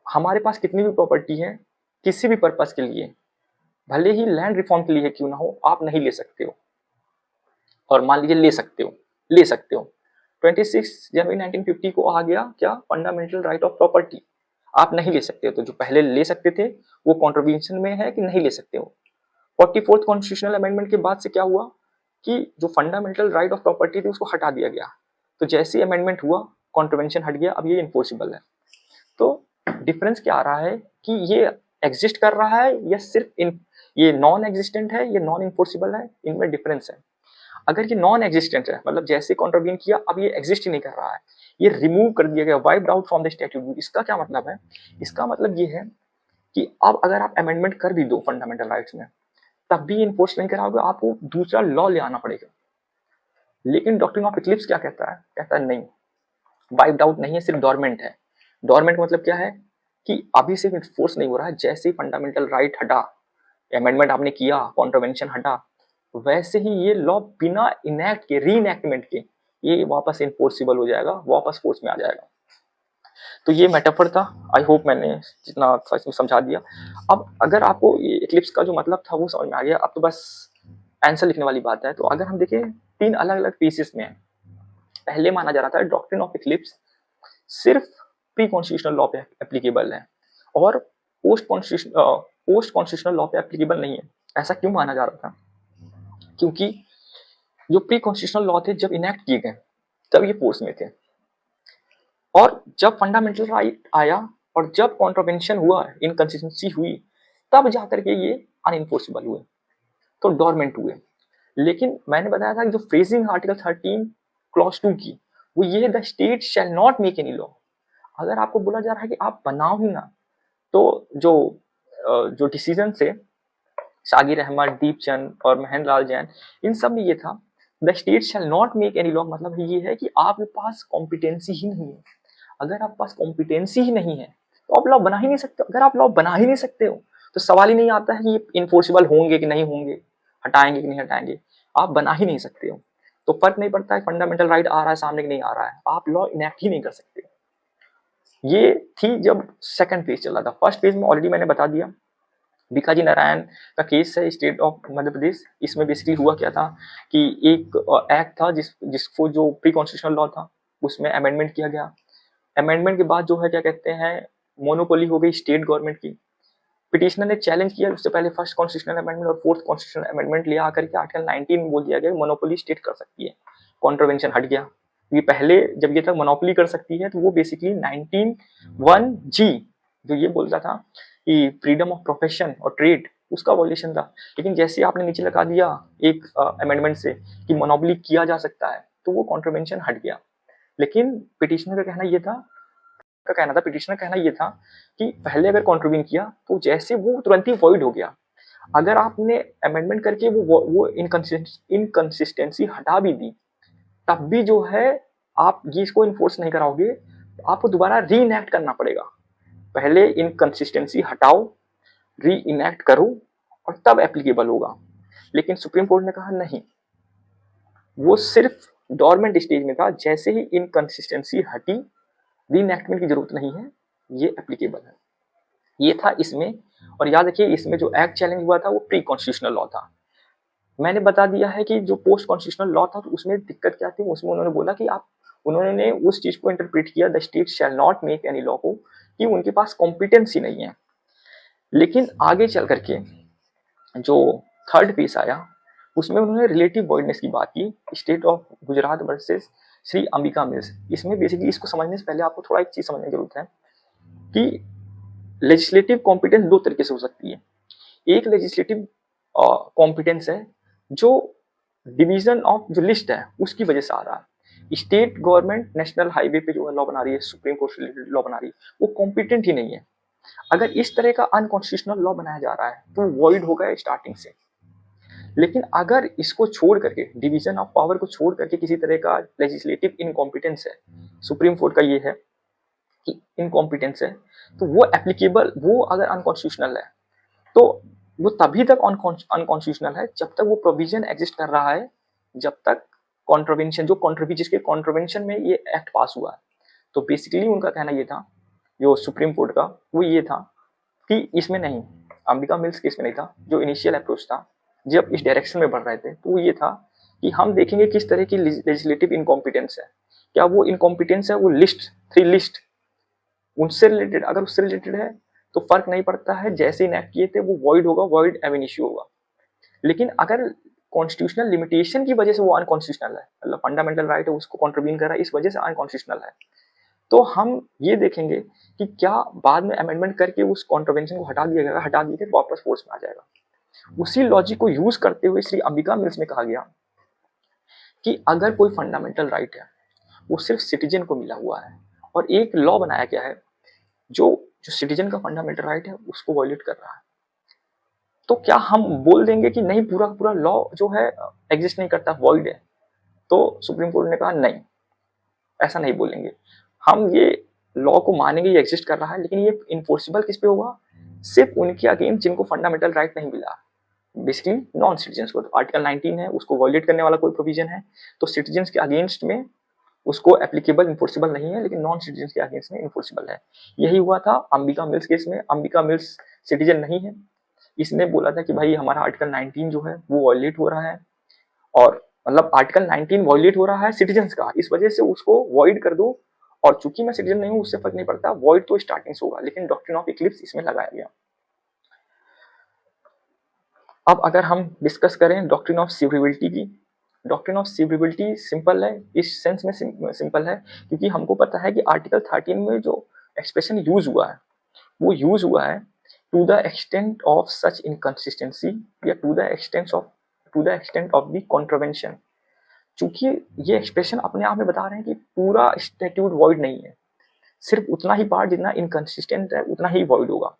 हमारे पास कितनी भी प्रॉपर्टी है किसी भी पर्पस के लिए, भले ही लैंड रिफॉर्म के लिए क्यों ना हो, आप नहीं ले सकते हो। और मान लीजिए ले सकते हो 26 जनवरी 1950 को आ गया क्या, फंडामेंटल राइट ऑफ प्रॉपर्टी, आप नहीं ले सकते हो। तो जो पहले ले सकते थे वो कॉन्ट्रीब्यूशन में है कि नहीं ले सकते हो। 44th कॉन्स्टिट्यूशनल अमेंडमेंट के बाद से क्या हुआ कि जो फंडामेंटल राइट ऑफ प्रॉपर्टी थी उसको हटा दिया गया। तो जैसे ही अमेंडमेंट हुआ कॉन्ट्रवेंशन हट गया, अब ये इन्फोर्सिबल है। तो डिफरेंस क्या आ रहा है कि ये एग्जिस्ट कर रहा है या सिर्फ ये नॉन एग्जिस्टेंट है, ये नॉन इन्फोर्सिबल है, इनमें डिफरेंस है। अगर ये नॉन एग्जिस्टेंट है, मतलब जैसे कॉन्ट्रवीन किया अब ये एग्जिस्ट ही नहीं कर रहा है, ये रिमूव कर दिया गया, wiped out from the statute book. इसका क्या मतलब है? इसका मतलब ये है कि अब अगर आप अमेंडमेंट कर भी दो फंडामेंटल राइट्स में तब भी इन्फोर्स नहीं कराओगे, आपको दूसरा लॉ ले आना पड़ेगा। लेकिन डॉक्ट्रिन ऑफ इक्लिप्स क्या कहता है? कहता है नहीं, वाइप्ड आउट नहीं है, सिर्फ डोरमेंट है। डोरमेंट मतलब क्या है कि अभी सिर्फ इन्फोर्स नहीं हो रहा है, जैसे ही फंडामेंटल राइट हटा, अमेंडमेंट आपने किया, कॉन्ट्रवेंशन हटा, वैसे ही ये लॉ बिना इनैक्ट के, री इनैक्टमेंट के, ये वापस इन्फोर्सिबल हो जाएगा, वापस फोर्स में आ जाएगा। तो ये मेटाफर था, आई होप मैंने जितना था इसमें समझा दिया। अब अगर आपको ये इक्लिप्स का जो मतलब था वो समझ में आ गया, अब तो बस आंसर लिखने वाली बात है। तो अगर हम देखें तीन अलग अलग पीसेस में है। पहले माना जा रहा था डॉक्ट्रिन ऑफ इक्लिप्स सिर्फ प्री कॉन्स्टिट्यूशनल लॉ पे एप्लीकेबल है और पोस्ट कॉन्स्टिट्यूशनल लॉ पे एप्लीकेबल नहीं है। ऐसा क्यों माना जा रहा था? क्योंकि जो प्री कॉन्स्टिट्यूशनल लॉ थे जब इनेक्ट किए गए तब ये फोर्स में थे, और जब फंडामेंटल राइट आया और जब कॉन्ट्रवेंशन हुआ, इनकंसिस्टेंसी हुई, तब जाकर के ये अनइन्फोर्सिबल हुए, तो डोरमेंट हुए। लेकिन मैंने बताया था कि जो फ्रेजिंग आर्टिकल 13 क्लॉज 2 की वो ये, the state shall not make any law. अगर आपको बोला जा रहा है कि आप बनाओ ही ना, तो जो डिसीजन से शागिर अहमद, दीपचंद और महेंद्र लाल जैन, इन सब में ये था the state shall not make any law, मतलब ये है कि आपके पास कॉम्पिटेंसी ही नहीं है। अगर आपके पास कॉम्पिटेंसी ही नहीं है तो आप लॉ बना ही नहीं सकते। अगर आप लॉ बना ही नहीं सकते हो तो सवाल ही नहीं आता है कि ये इन्फोर्सिबल होंगे कि नहीं होंगे, हटाएंगे कि नहीं हटाएंगे, आप बना ही नहीं सकते हो। तो फर्क नहीं पड़ता है फंडामेंटल राइट आ रहा है सामने कि नहीं आ रहा है, आप लॉ इनेक्ट ही नहीं कर सकते। ये थी जब सेकंड फेज चल रहा था। फर्स्ट फेज में ऑलरेडी मैंने बता दिया, भिखाजी नारायण का केस है, स्टेट ऑफ मध्य प्रदेश। इसमें बेसिकली हुआ क्या था कि एक एक्ट था जिसको जो प्री कॉन्स्टिट्यूशनल लॉ था उसमें अमेंडमेंट किया गया। अमेंडमेंट के बाद जो है क्या कहते हैं, मोनोपोली हो गई स्टेट गवर्नमेंट की। पिटिशनर ने चैलेंज किया, उससे पहले फर्स्ट कॉन्स्टिट्यूशनल अमेंडमेंट और फोर्थ कॉन्स्टिट्यूशनल अमेंडमेंट लिया आकर के आर्टिकल 19 बोल दिया गया मोनोपोली स्टेट कर सकती है, कॉन्ट्रोवेंशन हट गया। ये पहले जब ये तक मोनोपोली कर सकती है तो वो बेसिकली 19(1)(g जो ये बोलता था कि फ्रीडम ऑफ प्रोफेशन और ट्रेड, उसका वॉल्यूशन था। लेकिन जैसे आपने नीचे लगा दिया एक अमेंडमेंट से कि मोनोपोली किया जा सकता है, तो वो कॉन्ट्रोवेंशन हट गया। लेकिन पिटिशनर का कहना ये था कि पहले अगर कॉन्ट्रीब्यूट किया तो जैसे वो तुरंत ही वॉइड हो गया। अगर आपने अमेंडमेंट करके वो इनकंसिस्टेंसी हटा भी दी, तब भी जो है आप ये इसको इन्फोर्स नहीं कराओगे, तो आपको दोबारा री इनैक्ट करना पड़ेगा। पहले इनकंसिस्टेंसी हटाओ, री इनैक्ट करो और तब एप्लीकेबल होगा। लेकिन सुप्रीम कोर्ट ने कहा नहीं, वो सिर्फ डॉर्मेंट स्टेज में था, जैसे ही इनकंसिस्टेंसी हटी री इनैक्टमेंट की जरूरत नहीं है, ये एप्लीकेबल है। ये था इसमें। और याद रखिए इसमें जो एक्ट चैलेंज हुआ था वो प्री कॉन्स्टिट्यूशनल लॉ था। मैंने बता दिया है कि जो पोस्ट कॉन्स्टिट्यूशनल लॉ था तो उसमें दिक्कत क्या थी, उसमें उन्होंने बोला कि उन्होंने उस चीज को इंटरप्रेट किया, the state shall not make any law को, कि उनके पास कॉम्पिटेंसी नहीं है। लेकिन आगे चल करके जो थर्ड पीस आया उसमें उन्होंने रिलेटिव वॉइडनेस की बात की, state of Gujarat versus Shri Ambika mills. इसमें बेसिकली इसको समझने से पहले आपको थोड़ा एक चीज समझने की जरूरत है कि लेजिस्लेटिव कॉम्पिटेंस दो तरीके से हो सकती है। एक लेजिस्लेटिव कॉम्पिटेंस है जो डिवीजन ऑफ जो लिस्ट है उसकी वजह से आ रहा है। स्टेट गवर्नमेंट नेशनल हाईवे पे जो है लॉ बना रही है, सुप्रीम कोर्ट से रिलेटेड लॉ बना रही है, वो कॉम्पिटेंट ही नहीं है। अगर इस तरह का अनकॉन्स्टिट्यूशनल लॉ बनाया जा रहा है तो वॉइड होगा स्टार्टिंग से। लेकिन अगर इसको छोड़ करके, डिवीजन ऑफ पावर को छोड़ करके किसी तरह का लेजिस्लेटिव इनकॉम्पिटेंस है, सुप्रीम कोर्ट का ये है कि इनकॉम्पिटेंस है, तो वो एप्लीकेबल, वो अगर अनकॉन्स्टिट्यूशनल है तो वो तभी तक अनकॉन्स्टिट्यूशनल है जब तक वो प्रोविजन एग्जिस्ट कर रहा है, जब तक कॉन्ट्रोवेंशन जिसके कॉन्ट्रोवेंशन में ये एक्ट पास हुआ है। तो बेसिकली उनका कहना ये था, जो सुप्रीम कोर्ट का, वो ये था कि इसमें नहीं, अंबिका मिल्स केस में नहीं था। जो इनिशियल अप्रोच था जब इस डायरेक्शन में बढ़ रहे थे, तो वो ये था कि हम देखेंगे किस तरह की लेजिस्लेटिव इनकॉम्पिटेंस है। क्या वो इनकॉम्पिटेंस है वो थ्री लिस्ट उनसे रिलेटेड, अगर उससे रिलेटेड है तो फर्क नहीं पड़ता है, जैसे इनैक्ट किए थे वो वॉइड होगा, वॉइड एब इनिशियो होगा। लेकिन अगर कॉन्स्टिट्यूशनल लिमिटेशन की वजह से वो अनकॉन्स्टिट्यूशनल है, मतलब फंडामेंटल राइट है उसको कॉन्ट्रीब्यूट कर रहा है, इस वजह से अनकॉन्स्टिट्यूशनल है, तो हम ये देखेंगे कि क्या बाद में अमेंडमेंट करके उस कॉन्ट्रोवेंशन को हटा दिया गया, हटा दिए थे वापस फोर्स में आ जाएगा। उसी लॉजिक को यूज करते हुए श्री अंबिका मिल्स में कहा गया कि अगर कोई फंडामेंटल राइट है वो सिर्फ सिटीजन को मिला हुआ है और एक लॉ बनाया गया है जो सिटीजन का फंडामेंटल राइट है उसको वॉयलेट कर रहा है, तो क्या हम बोल देंगे कि नहीं पूरा लॉ जो है एग्जिस्ट नहीं करता, वॉइड है? तो सुप्रीम कोर्ट ने कहा नहीं, ऐसा नहीं बोलेंगे। हम ये लॉ को मानेंगे ये एग्जिस्ट कर रहा है, लेकिन ये इन्फोर्सिबल किस पे होगा? सिर्फ उनके अगेंस्ट जिनको फंडामेंटल राइट नहीं मिला, बेसिकली नॉन सिटीजन्स को। तो आर्टिकल 19 है, उसको वॉयलेट करने वाला कोई प्रोविजन है तो सिटीजन्स के अगेंस्ट में उसको एप्लीकेबल इन्फोर्सिबल नहीं है, लेकिन नॉन सिटीजन के अगेंस्ट में इन्फोर्सिबल है। यही हुआ था अंबिका मिल्स केस में। अंबिका मिल्स सिटीजन नहीं है, इसने बोला था कि भाई हमारा आर्टिकल 19 जो है वो वॉयलेट हो रहा है, और मतलब आर्टिकल 19 वॉयलेट हो रहा है सिटीजन्स का, इस वजह से उसको वॉइड कर दो। और चूंकि मैं सिटीजन नहीं हूँ उससे फर्क नहीं पड़ता, वॉइड तो स्टार्टिंग से होगा, लेकिन डॉक्ट्रिन ऑफ इक्लिप्स इसमें लगाया गया। अब अगर हम डिस्कस करें डॉक्ट्रिन ऑफ सीवरेबिलिटी की, डॉक्ट्रिन ऑफ सीवरेबिलिटी सिंपल है, इस सेंस में सिंपल है क्योंकि हमको पता है कि आर्टिकल 13 में जो एक्सप्रेशन यूज हुआ है वो यूज हुआ है to the extent of such inconsistency या to the extent of the contravention. चूंकि ये एक्सप्रेशन अपने आप में बता रहे हैं कि पूरा स्टैट्यूट वॉइड नहीं है, सिर्फ उतना ही पार्ट जितना इनकंसिस्टेंट है उतना ही वॉइड होगा।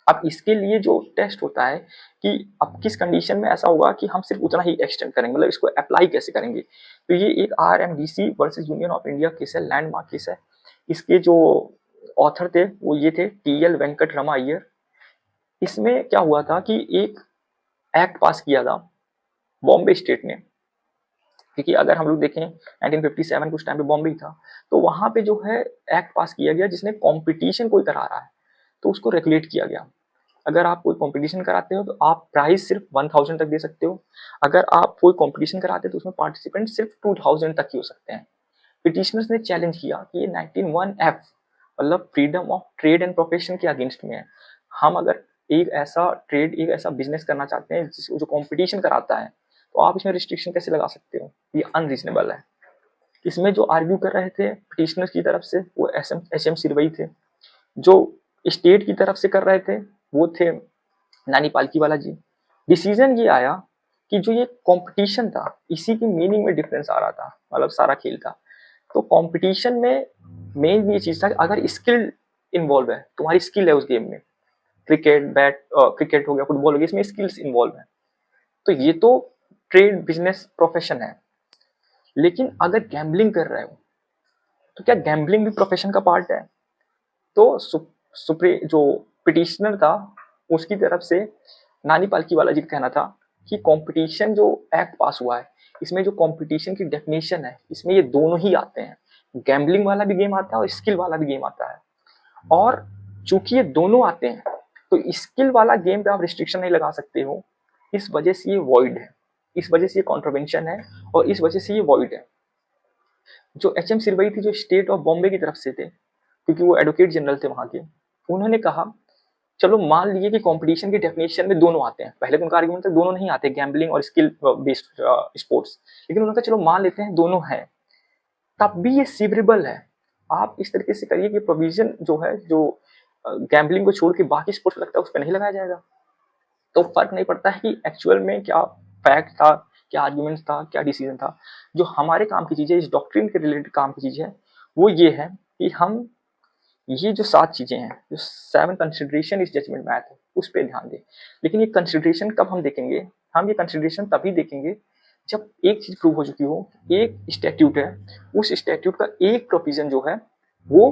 अब इसके लिए जो टेस्ट होता है कि अब किस कंडीशन में ऐसा होगा कि हम सिर्फ उतना ही एक्सटेंड करेंगे, मतलब इसको अप्लाई कैसे करेंगे। तो ये एक RMDC versus union of India case है, लैंडमार्क केस है। इसके जो ऑथर थे वो ये थे TL वेंकट रमा अय्यर। इसमें क्या हुआ था कि एक एक्ट पास किया था बॉम्बे स्टेट ने, क्योंकि अगर हम लोग देखें 1957 कुछ टाइम पे बॉम्बे था, तो वहां पे जो है एक्ट पास किया गया जिसने कंपटीशन कोई करा रहा है तो उसको रेगुलेट किया गया। अगर आप कोई कंपटीशन कराते हो तो आप प्राइस सिर्फ 1000 तक दे सकते हो, अगर आप कोई कंपटीशन कराते हो तो उसमें पार्टिसिपेंट सिर्फ 2000 तक ही हो सकते हैं। पिटिशनर्स ने चैलेंज किया कि ये 19(1)(f मतलब freedom of trade and profession के अगेंस्ट में है। हम अगर एक ऐसा ट्रेड, एक ऐसा बिजनेस करना चाहते हैं जो कंपटीशन कराता है, तो आप इसमें रिस्ट्रिक्शन कैसे लगा सकते हो? ये अनरीजनेबल है। इसमें जो आर्ग्यू कर रहे थे पिटिशनर्स की तरफ से वो एच एम सिरवई थे। जो स्टेट की तरफ से कर रहे थे वो थे नानी पालकीवाला जी। डिसीजन ये आया कि जो ये कंपटीशन था, इसी की मीनिंग में डिफरेंस आ रहा था, मतलब सारा खेल था। तो कंपटीशन में मेन ये चीज था कि अगर स्किल इन्वॉल्व है, तुम्हारी स्किल है उस गेम में, क्रिकेट हो गया, फुटबॉल हो गया, इसमें स्किल्स इन्वॉल्व है, तो ये तो ट्रेड बिजनेस प्रोफेशन है। लेकिन अगर गैम्बलिंग कर रहे हो तो क्या गैम्बलिंग भी प्रोफेशन का पार्ट है? तो जो पिटिशनर था उसकी तरफ से नानी पालकीवाला जी का कहना था कि कंपटीशन जो एक्ट पास हुआ है, इसमें जो कंपटीशन की डेफिनेशन है, इसमें ये दोनों ही आते हैं, गैम्बलिंग वाला भी गेम आता है और स्किल वाला भी गेम आता है। और चूंकि ये दोनों आते हैं तो स्किल वाला गेम पे आप रिस्ट्रिक्शन नहीं लगा सकते हो, इस वजह से ये वॉइड है, इस वजह से ये कॉन्ट्रोवेंशन है और इस वजह से ये वॉइड है। जो एच एम सिरवई थी, जो स्टेट ऑफ बॉम्बे की तरफ से थे, क्योंकि वो एडवोकेट जनरल थे वहां के, उन्होंने कहा चलो मान लीजिए कि कंपटीशन की डेफिनेशन में दोनों आते हैं। पहले तो उनका आर्गुमेंट था दोनों नहीं आते, गैम्बलिंग और स्किल बेस्ड स्पोर्ट्स, लेकिन उन्होंने कहा चलो मान लेते हैं दोनों हैं, तब भी ये सीवरेबल है। आप इस तरीके से करिए कि प्रोविजन जो है, जो गैम्बलिंग को छोड़ के बाकी स्पोर्ट्स लगता है उस पर नहीं लगाया जाएगा। तो फर्क नहीं पड़ता है कि एक्चुअल में क्या फैक्ट था, क्या आर्ग्यूमेंट था, क्या डिसीजन था। जो हमारे काम की चीज़ है, इस डॉक्ट्रिन के रिलेटेड काम की चीज़ है, वो ये है कि हम ये जो 7 चीज़ें हैं, जो 7 कंसिडरेशन इस जजमेंट में आए थे, उस पर ध्यान दें। लेकिन ये कंसिडरेशन कब हम देखेंगे? हम ये कंसिडरेशन तभी देखेंगे जब एक चीज़ प्रूव हो चुकी हो, एक स्टैट्यूट है, उस स्टैट्यूट का एक प्रोविजन जो है वो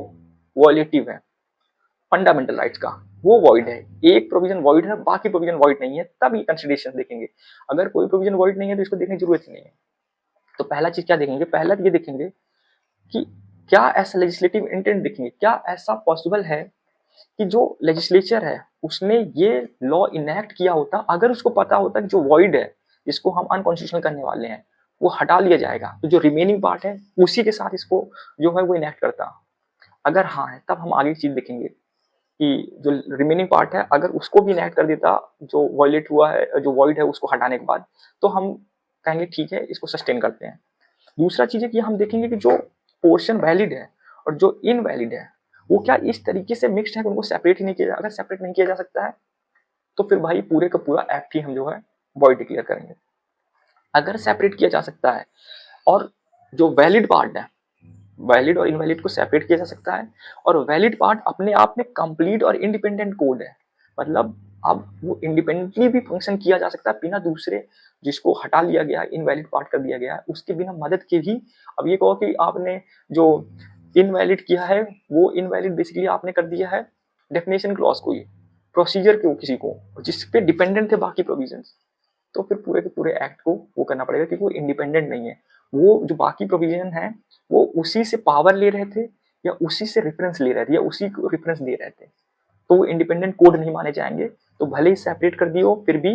वॉयलेटिव है फंडामेंटल राइट्स का, वो वॉइड है। एक प्रोविजन वॉइड है, बाकी प्रोविजन वॉइड नहीं है, तब ये कंसिडरेशन देखेंगे। अगर कोई प्रोविजन वॉइड नहीं है तो इसको देखने की जरूरत ही नहीं है। तो पहला चीज क्या देखेंगे? पहला ये देखेंगे कि क्या ऐसा लेजिस्लेटिव इंटेंट देखेंगे, क्या ऐसा पॉसिबल है कि जो लेजिस्लेचर है उसने ये लॉ इनेक्ट किया होता, अगर उसको पता होता कि जो वॉइड है, जिसको हम अनकॉन्स्टिट्यूशनल करने वाले हैं, वो हटा लिया जाएगा, तो जो रिमेनिंग पार्ट है उसी के साथ इसको जो है वो इनेक्ट करता। अगर हाँ है, तब हम आगे की चीज देखेंगे कि जो रिमेनिंग पार्ट है, अगर उसको भी इनेक्ट कर देता, जो वॉयलेट हुआ है, जो वॉइड है, उसको हटाने के बाद, तो हम कहेंगे ठीक है, इसको सस्टेन करते हैं। दूसरा चीज है कि हम देखेंगे कि जो पोर्शन वैलिड है और जो इनवैलिड है, वो क्या इस तरीके से मिक्स्ड है कि उनको सेपरेट ही नहीं किया जा। अगर सेपरेट नहीं किया जा सकता है तो फिर भाई पूरे का पूरा एक्ट ही हम जो है वॉइड डिक्लेयर करेंगे। अगर सेपरेट किया जा सकता है और जो वैलिड पार्ट है, वैलिड और इनवैलिड को सेपरेट किया जा सकता है, और वैलिड पार्ट अपने आप में कंप्लीट और इंडिपेंडेंट कोड है, मतलब अब वो इंडिपेंडेंटली भी फंक्शन किया जा सकता है बिना दूसरे, जिसको हटा लिया गया, इनवैलिड पार्ट कर दिया गया है, उसके बिना मदद के भी। अब ये कहो कि आपने जो इनवैलिड किया है, वो इनवैलिड बेसिकली आपने कर दिया है डेफिनेशन क्लॉज को ही, प्रोसीजर को किसी को, जिस पे डिपेंडेंट थे बाकी प्रोविजंस, तो फिर पूरे के पूरे एक्ट को वो करना पड़ेगा, क्योंकि वो इंडिपेंडेंट नहीं है। वो जो बाकी प्रोविजन है वो उसी से पावर ले रहे थे, या उसी से रेफरेंस ले रहे थे, या उसी को रेफरेंस दे रहे थे, तो वो इंडिपेंडेंट कोड नहीं माने जाएंगे। तो भले ही सेपरेट कर दिए हो, फिर भी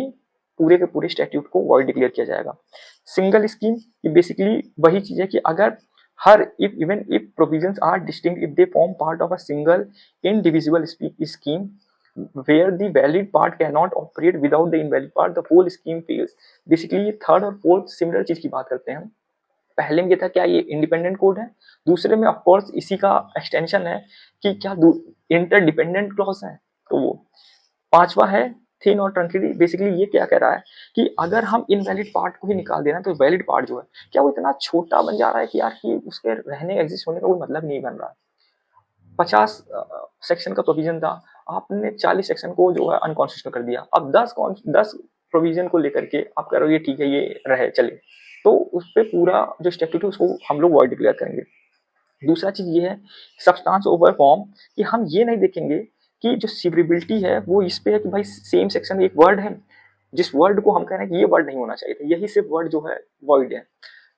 पूरे के पूरे स्टैट्यूट को वॉइड डिक्लेयर किया जाएगा। सिंगल स्कीम ये बेसिकली वही चीज है कि अगर हर even if provisions are distinct, if they form part of a single indivisible scheme where the valid part cannot operate without the invalid part, the whole scheme fails। Basically third और fourth similar चीज की बात करते हैं हम। पहले में ये था क्या ये इंडिपेंडेंट कोड है, दूसरे में ऑफकोर्स इसी का एक्सटेंशन है कि क्या इंटरडिपेंडेंट क्लॉज है, तो वो पांचवा है थिन और ट्रंकेटेड। बेसिकली ये क्या कह रहा है कि अगर हम इनवैलिड पार्ट को ही निकाल देना तो वैलिड पार्ट जो है क्या वो इतना छोटा बन जा रहा है कि यार कि उसके रहने एग्जिस्ट होने का कोई मतलब नहीं बन रहा। 50 सेक्शन का प्रोविजन था, आपने 40 सेक्शन को जो है अनकॉन्स्टिट्यूशनल कर दिया। अब 10 प्रोविजन को लेकर के आप कह रहे हो ये ठीक है, ये रहे चले, तो उस पर पूरा जो स्टैट्यूट है उसको हम लोग वॉइड डिक्लेयर करेंगे। दूसरा चीज ये है सब्सटेंस ओवर फॉर्म, कि हम ये नहीं देखेंगे कि जो सिवरेबिलिटी है वो इस पे है कि भाई सेम सेक्शन में एक वर्ड है, जिस वर्ड को हम कह रहे हैं कि ये वर्ड नहीं होना चाहिए था, यही सिर्फ वर्ड जो है वॉइड है।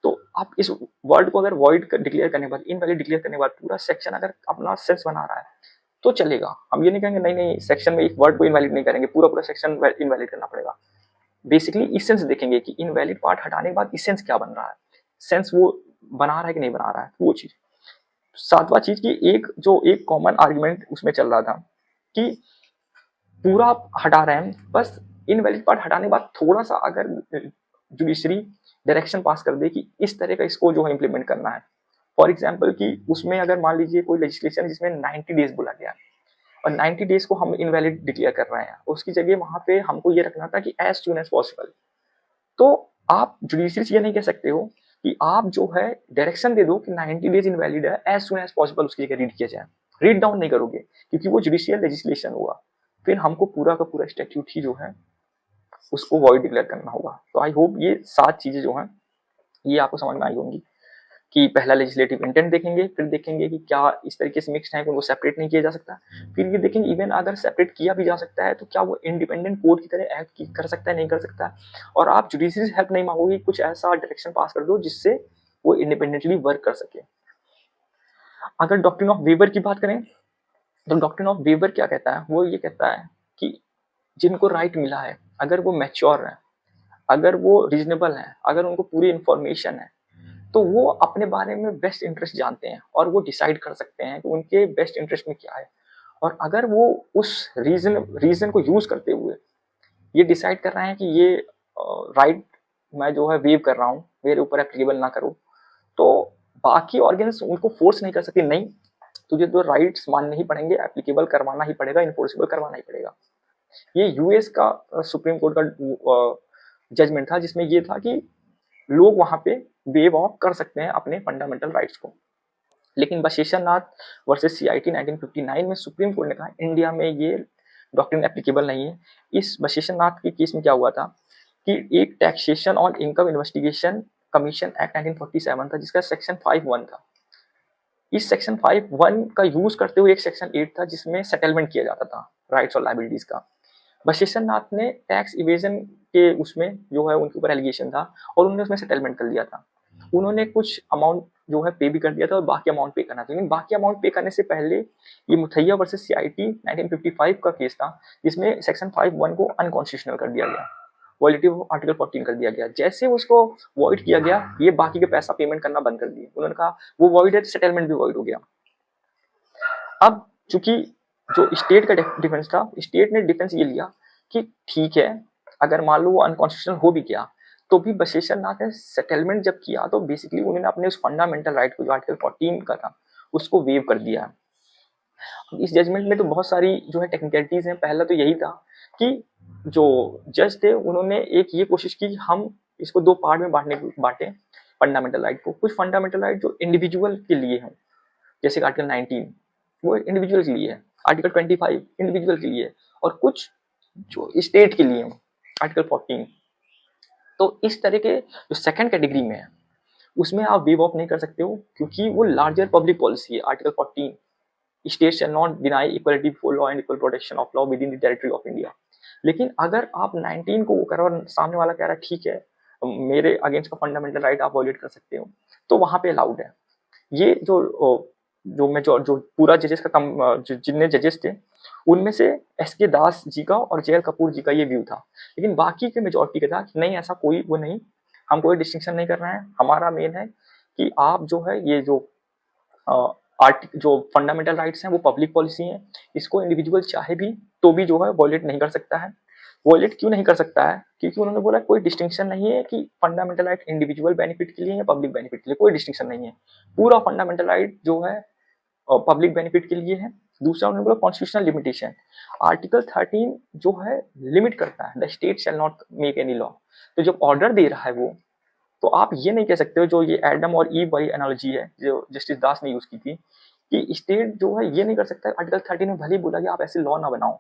तो आप इस वर्ड को अगर वॉइड डिक्लेयर करने के बाद, इनवैलिड डिक्लेयर करने के बाद, पूरा सेक्शन अगर अपना सेंस बना रहा है तो चलेगा। हम ये नहीं कहेंगे नहीं नहीं सेक्शन में एक वर्ड को इनवैलिड नहीं करेंगे, पूरा पूरा सेक्शन इनवैलिड करना पड़ेगा। बेसिकली इसेंस देखेंगे कि इनवैलिड पार्ट हटाने के बाद इसेंस क्या बन रहा है। सेंस वो बना रहा है कि नहीं बना रहा है, वो चीज। सातवां चीज की एक कॉमन आर्गुमेंट उसमें चल रहा था कि पूरा आप हटा रहे हैं, बस इनवैलिड पार्ट हटाने के बाद थोड़ा सा अगर जुडिशरी डायरेक्शन पास कर दे कि इस तरह का इसको जो है इम्प्लीमेंट करना है। फॉर एग्जाम्पल कि उसमें अगर मान लीजिए कोई लेजिस्लेशन जिसमें 90 डेज बोला गया और 90 डेज को हम इनवैलिड डिक्लेयर कर रहे हैं, उसकी जगह वहां पे हमको ये रखना था कि एज सून एज पॉसिबल। तो आप जुडिशरी से ये नहीं कह सकते हो कि आप जो है डायरेक्शन दे दो कि 90 डेज इनवैलिड है, एज सून एज पॉसिबल उसकी जगह रीड किया जाए। रीड डाउन नहीं करोगे क्योंकि वो जुडिशियल लेजिस्लेशन हुआ, फिर हमको पूरा का पूरा स्टैट्यूट ही जो है उसको वॉइड डिक्लेयर करना होगा। तो आई होप ये 7 चीजें जो हैं ये आपको समझ में आई होंगी कि पहला लेजिस्लेटिव इंटेंट देखेंगे, फिर देखेंगे कि क्या इस तरीके से मिक्स्ड है कि उनको सेपरेट नहीं किया जा सकता, फिर ये देखेंगे इवन अगर सेपरेट किया भी जा सकता है तो क्या वो इंडिपेंडेंट कोर्ट की तरह एक्ट कर सकता है, नहीं कर सकता। और आप जुडिशरी से हेल्प नहीं मांगोगे, कुछ ऐसा डायरेक्शन पास कर दो जिससे वो इंडिपेंडेंटली वर्क कर सके। अगर डॉक्ट्रिन ऑफ वेबर की बात करें तो डॉक्ट्रिन ऑफ वेबर क्या कहता है, वो ये कहता है कि जिनको राइट मिला है अगर वो मैच्योर है, अगर वो रीजनेबल है, अगर उनको पूरी इंफॉर्मेशन है, तो वो अपने बारे में बेस्ट इंटरेस्ट जानते हैं और वो डिसाइड कर सकते हैं कि उनके बेस्ट इंटरेस्ट में क्या है। और अगर वो उस रीजन को यूज करते हुए ये डिसाइड कर रहे हैं कि ये राइट मैं जो है वेव कर रहा हूँ, मेरे ऊपर एप्लीकेबल ना करो, तो बाकी ऑर्गेन्स उनको फोर्स नहीं कर सकते, नहीं तुझे तो राइट्स मानने ही पड़ेंगे, एप्लीकेबल करवाना ही पड़ेगा, इन्फोर्सेबल करवाना ही पड़ेगा। ये यूएस का सुप्रीम कोर्ट का जजमेंट था जिसमें ये था कि लोग वहां पे वेव ऑफ कर सकते हैं अपने फंडामेंटल राइट्स को। लेकिन बशेश्वर नाथ वर्सेस सीआईटी 1959 में सुप्रीम कोर्ट ने कहा इंडिया में ये डॉक्ट्रिन एप्लीकेबल नहीं है। इस बशेश्वर नाथ के केस में क्या हुआ था कि एक taxation on income investigation commission act 1947 था जिसका सेक्शन 5(1) था। इस सेक्शन 5(1) का यूज करते हुए एक सेक्शन 8 था जिसमें सेटलमेंट किया जाता था राइट्स और लाइबिलिटीज का। बशेश्वर नाथ ने टैक्स इवेजन के उसमें जो है उनके ऊपर एलिगेशन था और उन्होंने उसमें सेटलमेंट कर दिया था। उन्होंने कुछ अमाउंट जो है पे भी कर दिया था और बाकी अमाउंट पे करना था, लेकिन बाकी अमाउंट पे करने से पहले ये मुथैया वर्सेस सीआईटी 1955 का केस था जिसमें सेक्शन 5(1) को अनकॉन्स्टिट्यूशनल कर दिया गया, वॉलिटिव आर्टिकल 14 कर दिया गया। जैसे उसको वॉइड किया गया, ये बाकी के पैसा पेमेंट करना बंद कर दिए। उन्होंने कहा वो वॉइड है, सेटलमेंट भी वॉइड हो गया। अब चूंकि जो स्टेट का डिफेंस था, स्टेट ने डिफेंस ये लिया कि ठीक है अगर मान लो वो अनकॉन्स्टिट्यूशनल हो भी गया तो भी बशेश्वर नाथ ने सेटलमेंट जब किया तो बेसिकली उन्होंने अपने उस फंडामेंटल राइट को जो आर्टिकल 14 का था उसको वेव कर दिया। इस जजमेंट में तो बहुत सारी जो है टेक्निकलिटीज हैं। पहला तो यही था कि जो जज थे उन्होंने एक ये कोशिश की हम इसको 2 पार्ट में बांटे फंडामेंटल राइट को। कुछ फंडामेंटल राइट जो इंडिविजुअल के लिए हैं जैसे आर्टिकल 19 वो इंडिविजुअल के लिए है, आर्टिकल 25 इंडिविजुअल के लिए, और कुछ जो स्टेट के लिए है आर्टिकल 14। तो इस तरह के जो सेकंड कैटेगरी में है उसमें आप वेव ऑफ नहीं कर सकते हो क्योंकि वो लार्जर पब्लिक पॉलिसी है। Article 14 state shall not deny equality before law and equal protection of law with in the territory of India. लेकिन अगर आप 19 को करो और सामने वाला कह रहा है ठीक है मेरे अगेंस्ट का फंडामेंटल राइट आप वॉलेट कर सकते हो, तो वहां पे अलाउड है। ये जो पूरा जजेस का जितने जजेस थे उनमें से एसके दास जी का और जेएल कपूर जी का ये व्यू था, लेकिन बाकी के मेजोरिटी का था कि नहीं ऐसा कोई वो नहीं, हम कोई डिस्टिंक्शन नहीं कर रहे हैं। हमारा मेन है कि आप जो है ये जो जो फंडामेंटल राइट्स हैं वो पब्लिक पॉलिसी हैं, इसको इंडिविजुअल चाहे भी तो भी जो है वॉलेट नहीं कर सकता है। वॉलेट क्यों नहीं कर सकता है? क्योंकि उन्होंने बोला कोई डिस्टिंक्शन नहीं है कि फंडामेंटल राइट इंडिविजुअल बेनिफिट के लिए या पब्लिक बेनिफिट के लिए, कोई डिस्टिंक्शन नहीं है। पूरा फंडामेंटल राइट जो है पब्लिक बेनिफिट के लिए है। दूसरा उन्होंने बोला कॉन्स्टिट्यूशनल लिमिटेशन, आर्टिकल 13 जो है लिमिट करता है the state shall not make any law. तो जब ऑर्डर दे रहा है वो, तो आप ये नहीं कह सकते हो जो ये एडम और ईव वाली एनालॉजी है जो जस्टिस दास ने यूज की थी कि स्टेट जो है ये नहीं कर सकता। आर्टिकल 13 में भले ही बोला कि आप ऐसे लॉ ना बनाओ,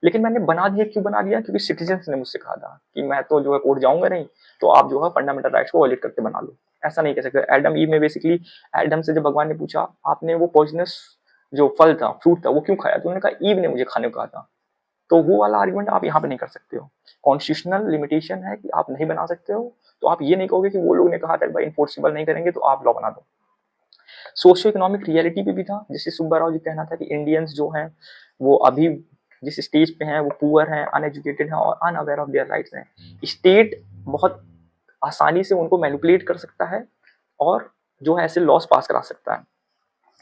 लेकिन मैंने बना दिया। क्यों बना दिया? क्योंकि सिटीजन्स ने मुझसे कहा था कि मैं तो जो है कोर्ट जाऊंगा नहीं, तो आप जो है फंडामेंटल राइट्स को वॉयलेट करके बना लो। ऐसा नहीं कह सकते। एडम ईव में बेसिकली एडम से जब भगवान ने पूछा आपने वो पॉइजनस जो फल था फ्रूट था वो क्यों खाया, तो उन्होंने कहा ईव ने मुझे खाने को कहा था। तो वो वाला आर्गुमेंट आप यहाँ पे नहीं कर सकते हो। कॉन्स्टिट्यूशनल लिमिटेशन है कि आप नहीं बना सकते हो, तो आप ये नहीं कहोगे कि वो लोग ने कहा था भाई इन्फोर्सिबल नहीं करेंगे तो आप लॉ बना दो। सोशियो इकोनॉमिक रियलिटी पे भी था, जैसे सुब्बा राव जी कहना था कि इंडियंस जो हैं वो अभी जिस स्टेज पे हैं वो पुअर हैं, अनएजुकेटेड हैं और अनअवेयर ऑफ देयर राइट्स हैं। स्टेट बहुत आसानी से उनको मैनिपुलेट कर सकता है और जो है ऐसे लॉस पास करा सकता है।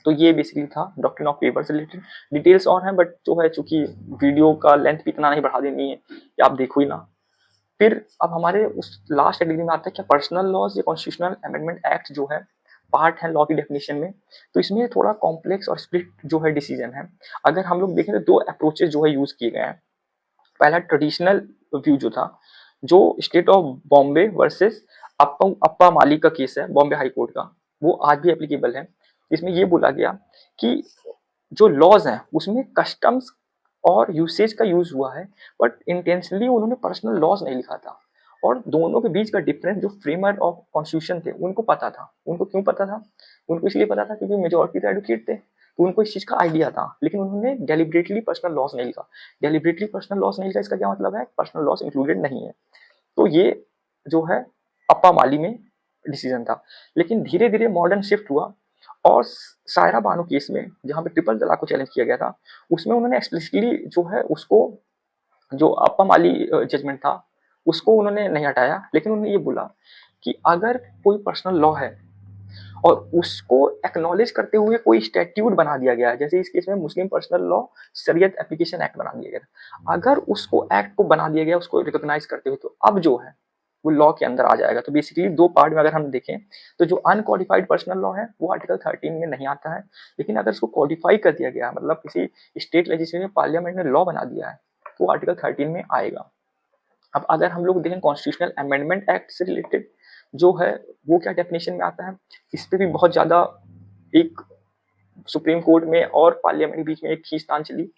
तो ये बेसिकली था डॉक्ट्रिन ऑफ वेवर से रिलेटेड। डिटेल्स और हैं, बट जो है चूंकि वीडियो का लेंथ भी इतना नहीं बढ़ा देनी है कि आप देखो ही ना। फिर अब हमारे उस लास्ट कैटेगरी में आता है क्या पर्सनल लॉज या कॉन्स्टिट्यूशनल अमेंडमेंट एक्ट जो है पार्ट है लॉ की डेफिनेशन में। तो इसमें थोड़ा कॉम्प्लेक्स और स्प्लिट जो है डिसीजन है। अगर हम लोग देखें तो दो अप्रोचेस जो है यूज किए गए हैं। पहला ट्रेडिशनल व्यू जो था, जो स्टेट ऑफ बॉम्बे वर्सेस अप्पा माली का केस है बॉम्बे हाई कोर्ट का, वो आज भी एप्लीकेबल है। इसमें ये बोला गया कि जो लॉज हैं उसमें कस्टम्स और यूसेज का यूज हुआ है, बट इंटेंशनली उन्होंने पर्सनल लॉज नहीं लिखा था। और दोनों के बीच का डिफरेंस जो फ्रेमर ऑफ कॉन्स्टिट्यूशन थे उनको पता था। उनको क्यों पता था? उनको इसलिए पता था क्योंकि मेजोरिटी तो एडवोकेट थे, तो उनको इस चीज का आइडिया था, लेकिन उन्होंने डेलिबरेटली पर्सनल लॉस नहीं लिखा। डेलिबरेटली पर्सनल लॉस नहीं लिखा, इसका क्या मतलब है? पर्सनल लॉस इंक्लूडेड नहीं है। तो ये जो है अप्पा माली में डिसीजन था। लेकिन धीरे धीरे मॉडर्न शिफ्ट हुआ और सायरा बानो केस में जहाँ पे ट्रिपल तलाक को चैलेंज किया गया था, उसमें उन्होंने एक्सप्लिसिटली जो है उसको, जो अप्पा माली जजमेंट था उसको उन्होंने नहीं हटाया, लेकिन उन्होंने ये बोला कि अगर कोई पर्सनल लॉ है और उसको एक्नॉलेज करते हुए कोई स्टैट्यूट बना दिया गया है, जैसे इस केस में मुस्लिम पर्सनल लॉ शरीयत एप्लीकेशन एक्ट बना दिया गया, अगर उसको एक्ट को बना दिया गया उसको रिकॉग्नाइज करते हुए, तो अब जो है वो लॉ के अंदर आ जाएगा। तो बेसिकली दो पार्ट में अगर हम देखें तो जो अनकोडिफाइड पर्सनल लॉ है वो आर्टिकल 13 में नहीं आता है, लेकिन अगर उसको कोडिफाई कर दिया गया, मतलब किसी स्टेट लेजिस्लेटिव पार्लियामेंट ने लॉ बना दिया है, तो आर्टिकल 13 में आएगा। अब अगर हम लोग देखें कॉन्स्टिट्यूशनल अमेंडमेंट एक्ट से रिलेटेड जो है वो क्या डेफिनेशन में आता है, इस पे भी बहुत ज़्यादा एक सुप्रीम कोर्ट में और पार्लियामेंट के बीच में एक खींचतान चली।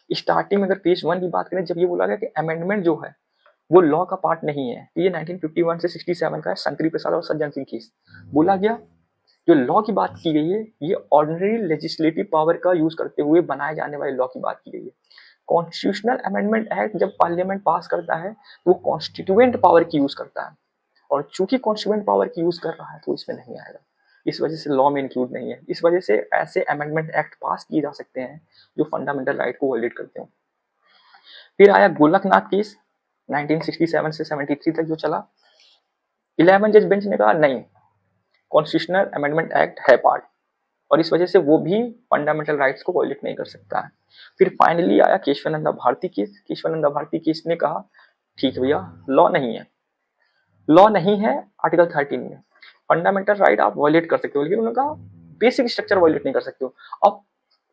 स्टार्टिंग में अगर पेज 1 की बात करें, जब ये बोला गया कि अमेंडमेंट जो है वो लॉ का पार्ट नहीं है, तो ये 1951 से 67 का है, शंकरी प्रसाद और सज्जन सिंह केस। बोला गया जो लॉ की बात की गई है ये ऑर्डिनरी लेजिस्लेटिव पावर का यूज करते हुए बनाए जाने वाले लॉ की बात की गई है। कॉन्स्टिट्यूशनल अमेंडमेंट एक्ट जब पार्लियामेंट पास करता है तो वो कॉन्स्टिट्यूएंट पावर की यूज करता है, और चूंकि कॉन्स्टिट्यूएंट पावर की यूज कर रहा है तो इसमें नहीं आएगा, इस वजह से लॉ में इंक्लूड नहीं है। इस वजह से ऐसे अमेंडमेंट एक्ट पास किए जा सकते हैं जो फंडामेंटल राइट को वायलेट करते हो। फिर आया गोलकनाथ केस 1967 से 73 तक जो चला। 11 जज बेंच ने कहा नहीं, कॉन्स्टिट्यूशनल अमेंडमेंट एक्ट है पार्ट, और इस वजह से वो भी फंडामेंटल राइट्स को वायलेट नहीं कर सकता है। फिर फाइनली आया केशवानंदा भारती केस। केशवानंदा भारती केस ने कहा ठीक है भैया, लॉ नहीं है, लॉ नहीं है आर्टिकल 13 में, फंडामेंटल राइट आप वायलेट कर सकते हो, लेकिन उन्होंने कहा बेसिक स्ट्रक्चर वायलेट नहीं कर सकते हो। अब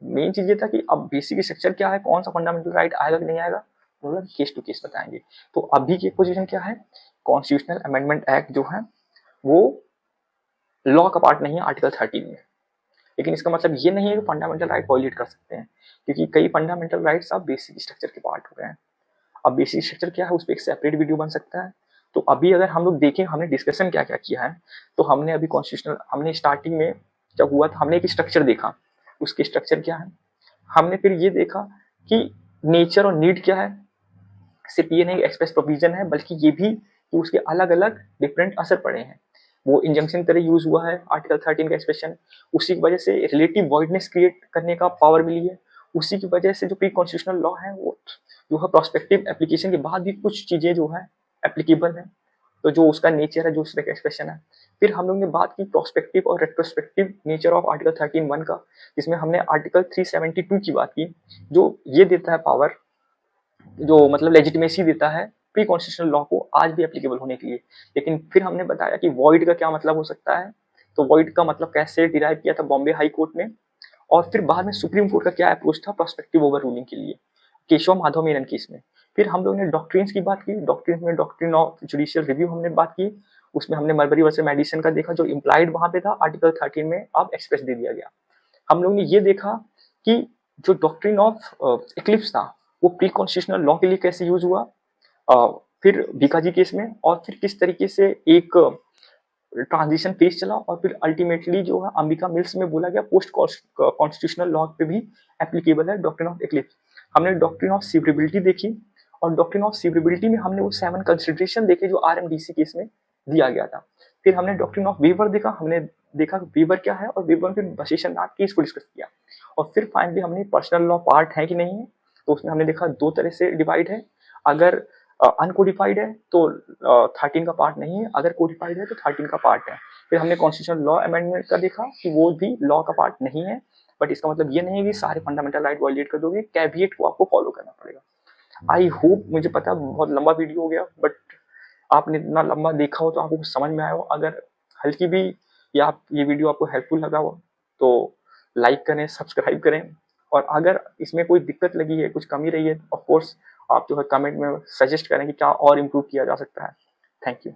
मेन चीज ये था कि अब बेसिक स्ट्रक्चर क्या है, कौन सा फंडामेंटल राइट आएगा कि नहीं आएगा, तो केस टू केस बताएंगे। तो अभी की पोजीशन क्या है, कॉन्स्टिट्यूशनल अमेंडमेंट एक्ट जो है वो लॉ का पार्ट नहीं है आर्टिकल 13 में, लेकिन इसका मतलब ये नहीं है कि फंडामेंटल राइट वायलेट कर सकते हैं, क्योंकि कई फंडामेंटल राइट्स अब बेसिक स्ट्रक्चर के पार्ट हो गए हैं। अब बेसिक स्ट्रक्चर क्या है उस पर एक सेपरेट वीडियो बन सकता है। तो अभी अगर हम लोग देखें हमने डिस्कशन क्या क्या किया है, तो हमने अभी कॉन्स्टिट्यूशनल, हमने स्टार्टिंग में जब हुआ था हमने एक स्ट्रक्चर देखा, उसके स्ट्रक्चर क्या है, हमने फिर ये देखा कि नेचर और नीड क्या है, सिर्फ ये नहीं एक्सप्रेस प्रोविजन है, बल्कि ये भी कि उसके अलग अलग डिफरेंट असर पड़े हैं। वो इंजंक्शन तरह यूज हुआ है आर्टिकल 13 का एक्सप्रेशन, उसी की वजह से रिलेटिव वॉइडनेस क्रिएट करने का पावर मिली है, उसी की वजह से जो प्री कॉन्स्टिट्यूशनल लॉ है वो जो है प्रोस्पेक्टिव एप्लीकेशन के बाद भी कुछ चीजें जो है एप्लीकेबल है, तो जो उसका नेचर है, जो उसका एक्सप्रेशन है। फिर हम लोग ने बात की प्रोस्पेक्टिव और रेट्रोस्पेक्टिव नेचर ऑफ आर्टिकल 13(1) का, जिसमें हमने आर्टिकल 372 की बात की, जो ये देता है पावर, जो मतलब लेजिटिमेसी देता है प्री कॉन्स्टिट्यूशनल लॉ को आज भी एप्लीकेबल होने के लिए। लेकिन फिर हमने बताया कि वॉइड का क्या मतलब हो सकता है, तो वॉइड का मतलब कैसे डिराइव किया था बॉम्बे हाई कोर्ट ने, और फिर बाद में सुप्रीम कोर्ट का क्या अप्रोच था प्रोस्पेक्टिव ओवर रूलिंग के लिए केशव माधव मेनन केस में। फिर हम लोग ने डॉक्ट्रिन्स की बात की, डॉक्ट्रिन में डॉक्ट्रिन ऑफ जुडिशियल रिव्यू हमने बात की, उसमें हमने मरबरी वर्सेस मेडिसन का देखा, जो इम्प्लाइड वहां पे था आर्टिकल 13 में अब एक्सप्रेस दे दिया गया। हम लोग ने ये देखा कि जो डॉक्ट्रिन ऑफ एक्लिप्स था वो प्री कॉन्स्टिट्यूशनल लॉ के लिए कैसे यूज हुआ, फिर बीकाजी केस में, और फिर किस तरीके से एक ट्रांजिशन फेज चला, और फिर अल्टीमेटली जो है अंबिका मिल्स में बोला गया पोस्ट कॉन्स्टिट्यूशनल लॉ पे भी एप्लीकेबल है डॉक्ट्रिन ऑफ एक्लिप्स। हमने डॉक्ट्रिन ऑफ सीवरेबिलिटी देखी, और डॉक्ट्रिन ऑफ सीवरेबिलिटी में हमने वो 7 कंसिडरेशन देखे जो आरएमडीसी केस में दिया गया था। फिर हमने डॉक्ट्रिन ऑफ वेवर देखा, हमने देखा वेवर क्या है, और वेवर फिर वशेषण नाथ केस को डिस्कस किया, और फिर फाइनली हमने पर्सनल लॉ पार्ट है कि नहीं है, तो उसमें हमने देखा दो तरह से डिवाइड है। अगर अनकोडिफाइड है तो 13 का पार्ट नहीं है, अगर कोडिफाइड है तो 13 का पार्ट है। फिर हमने कॉन्स्टिट्यूशनल लॉ अमेंडमेंट का देखा कि वो भी लॉ का पार्ट नहीं है, बट इसका मतलब ये नहीं है कि सारे फंडामेंटल राइट वायलेट कर दोगे, कैविएट को आपको फॉलो करना पड़ेगा। आई होप, मुझे पता बहुत लंबा वीडियो हो गया, बट आपने इतना लंबा देखा हो तो आपको समझ में आया हो। अगर हल्की भी या ये वीडियो आपको हेल्पफुल लगा हो तो लाइक करें, सब्सक्राइब करें, और अगर इसमें कोई दिक्कत लगी है, कुछ कमी रही है, ऑफ कोर्स आप जो है कमेंट में सजेस्ट करें कि क्या और इम्प्रूव किया जा सकता है। Thank you.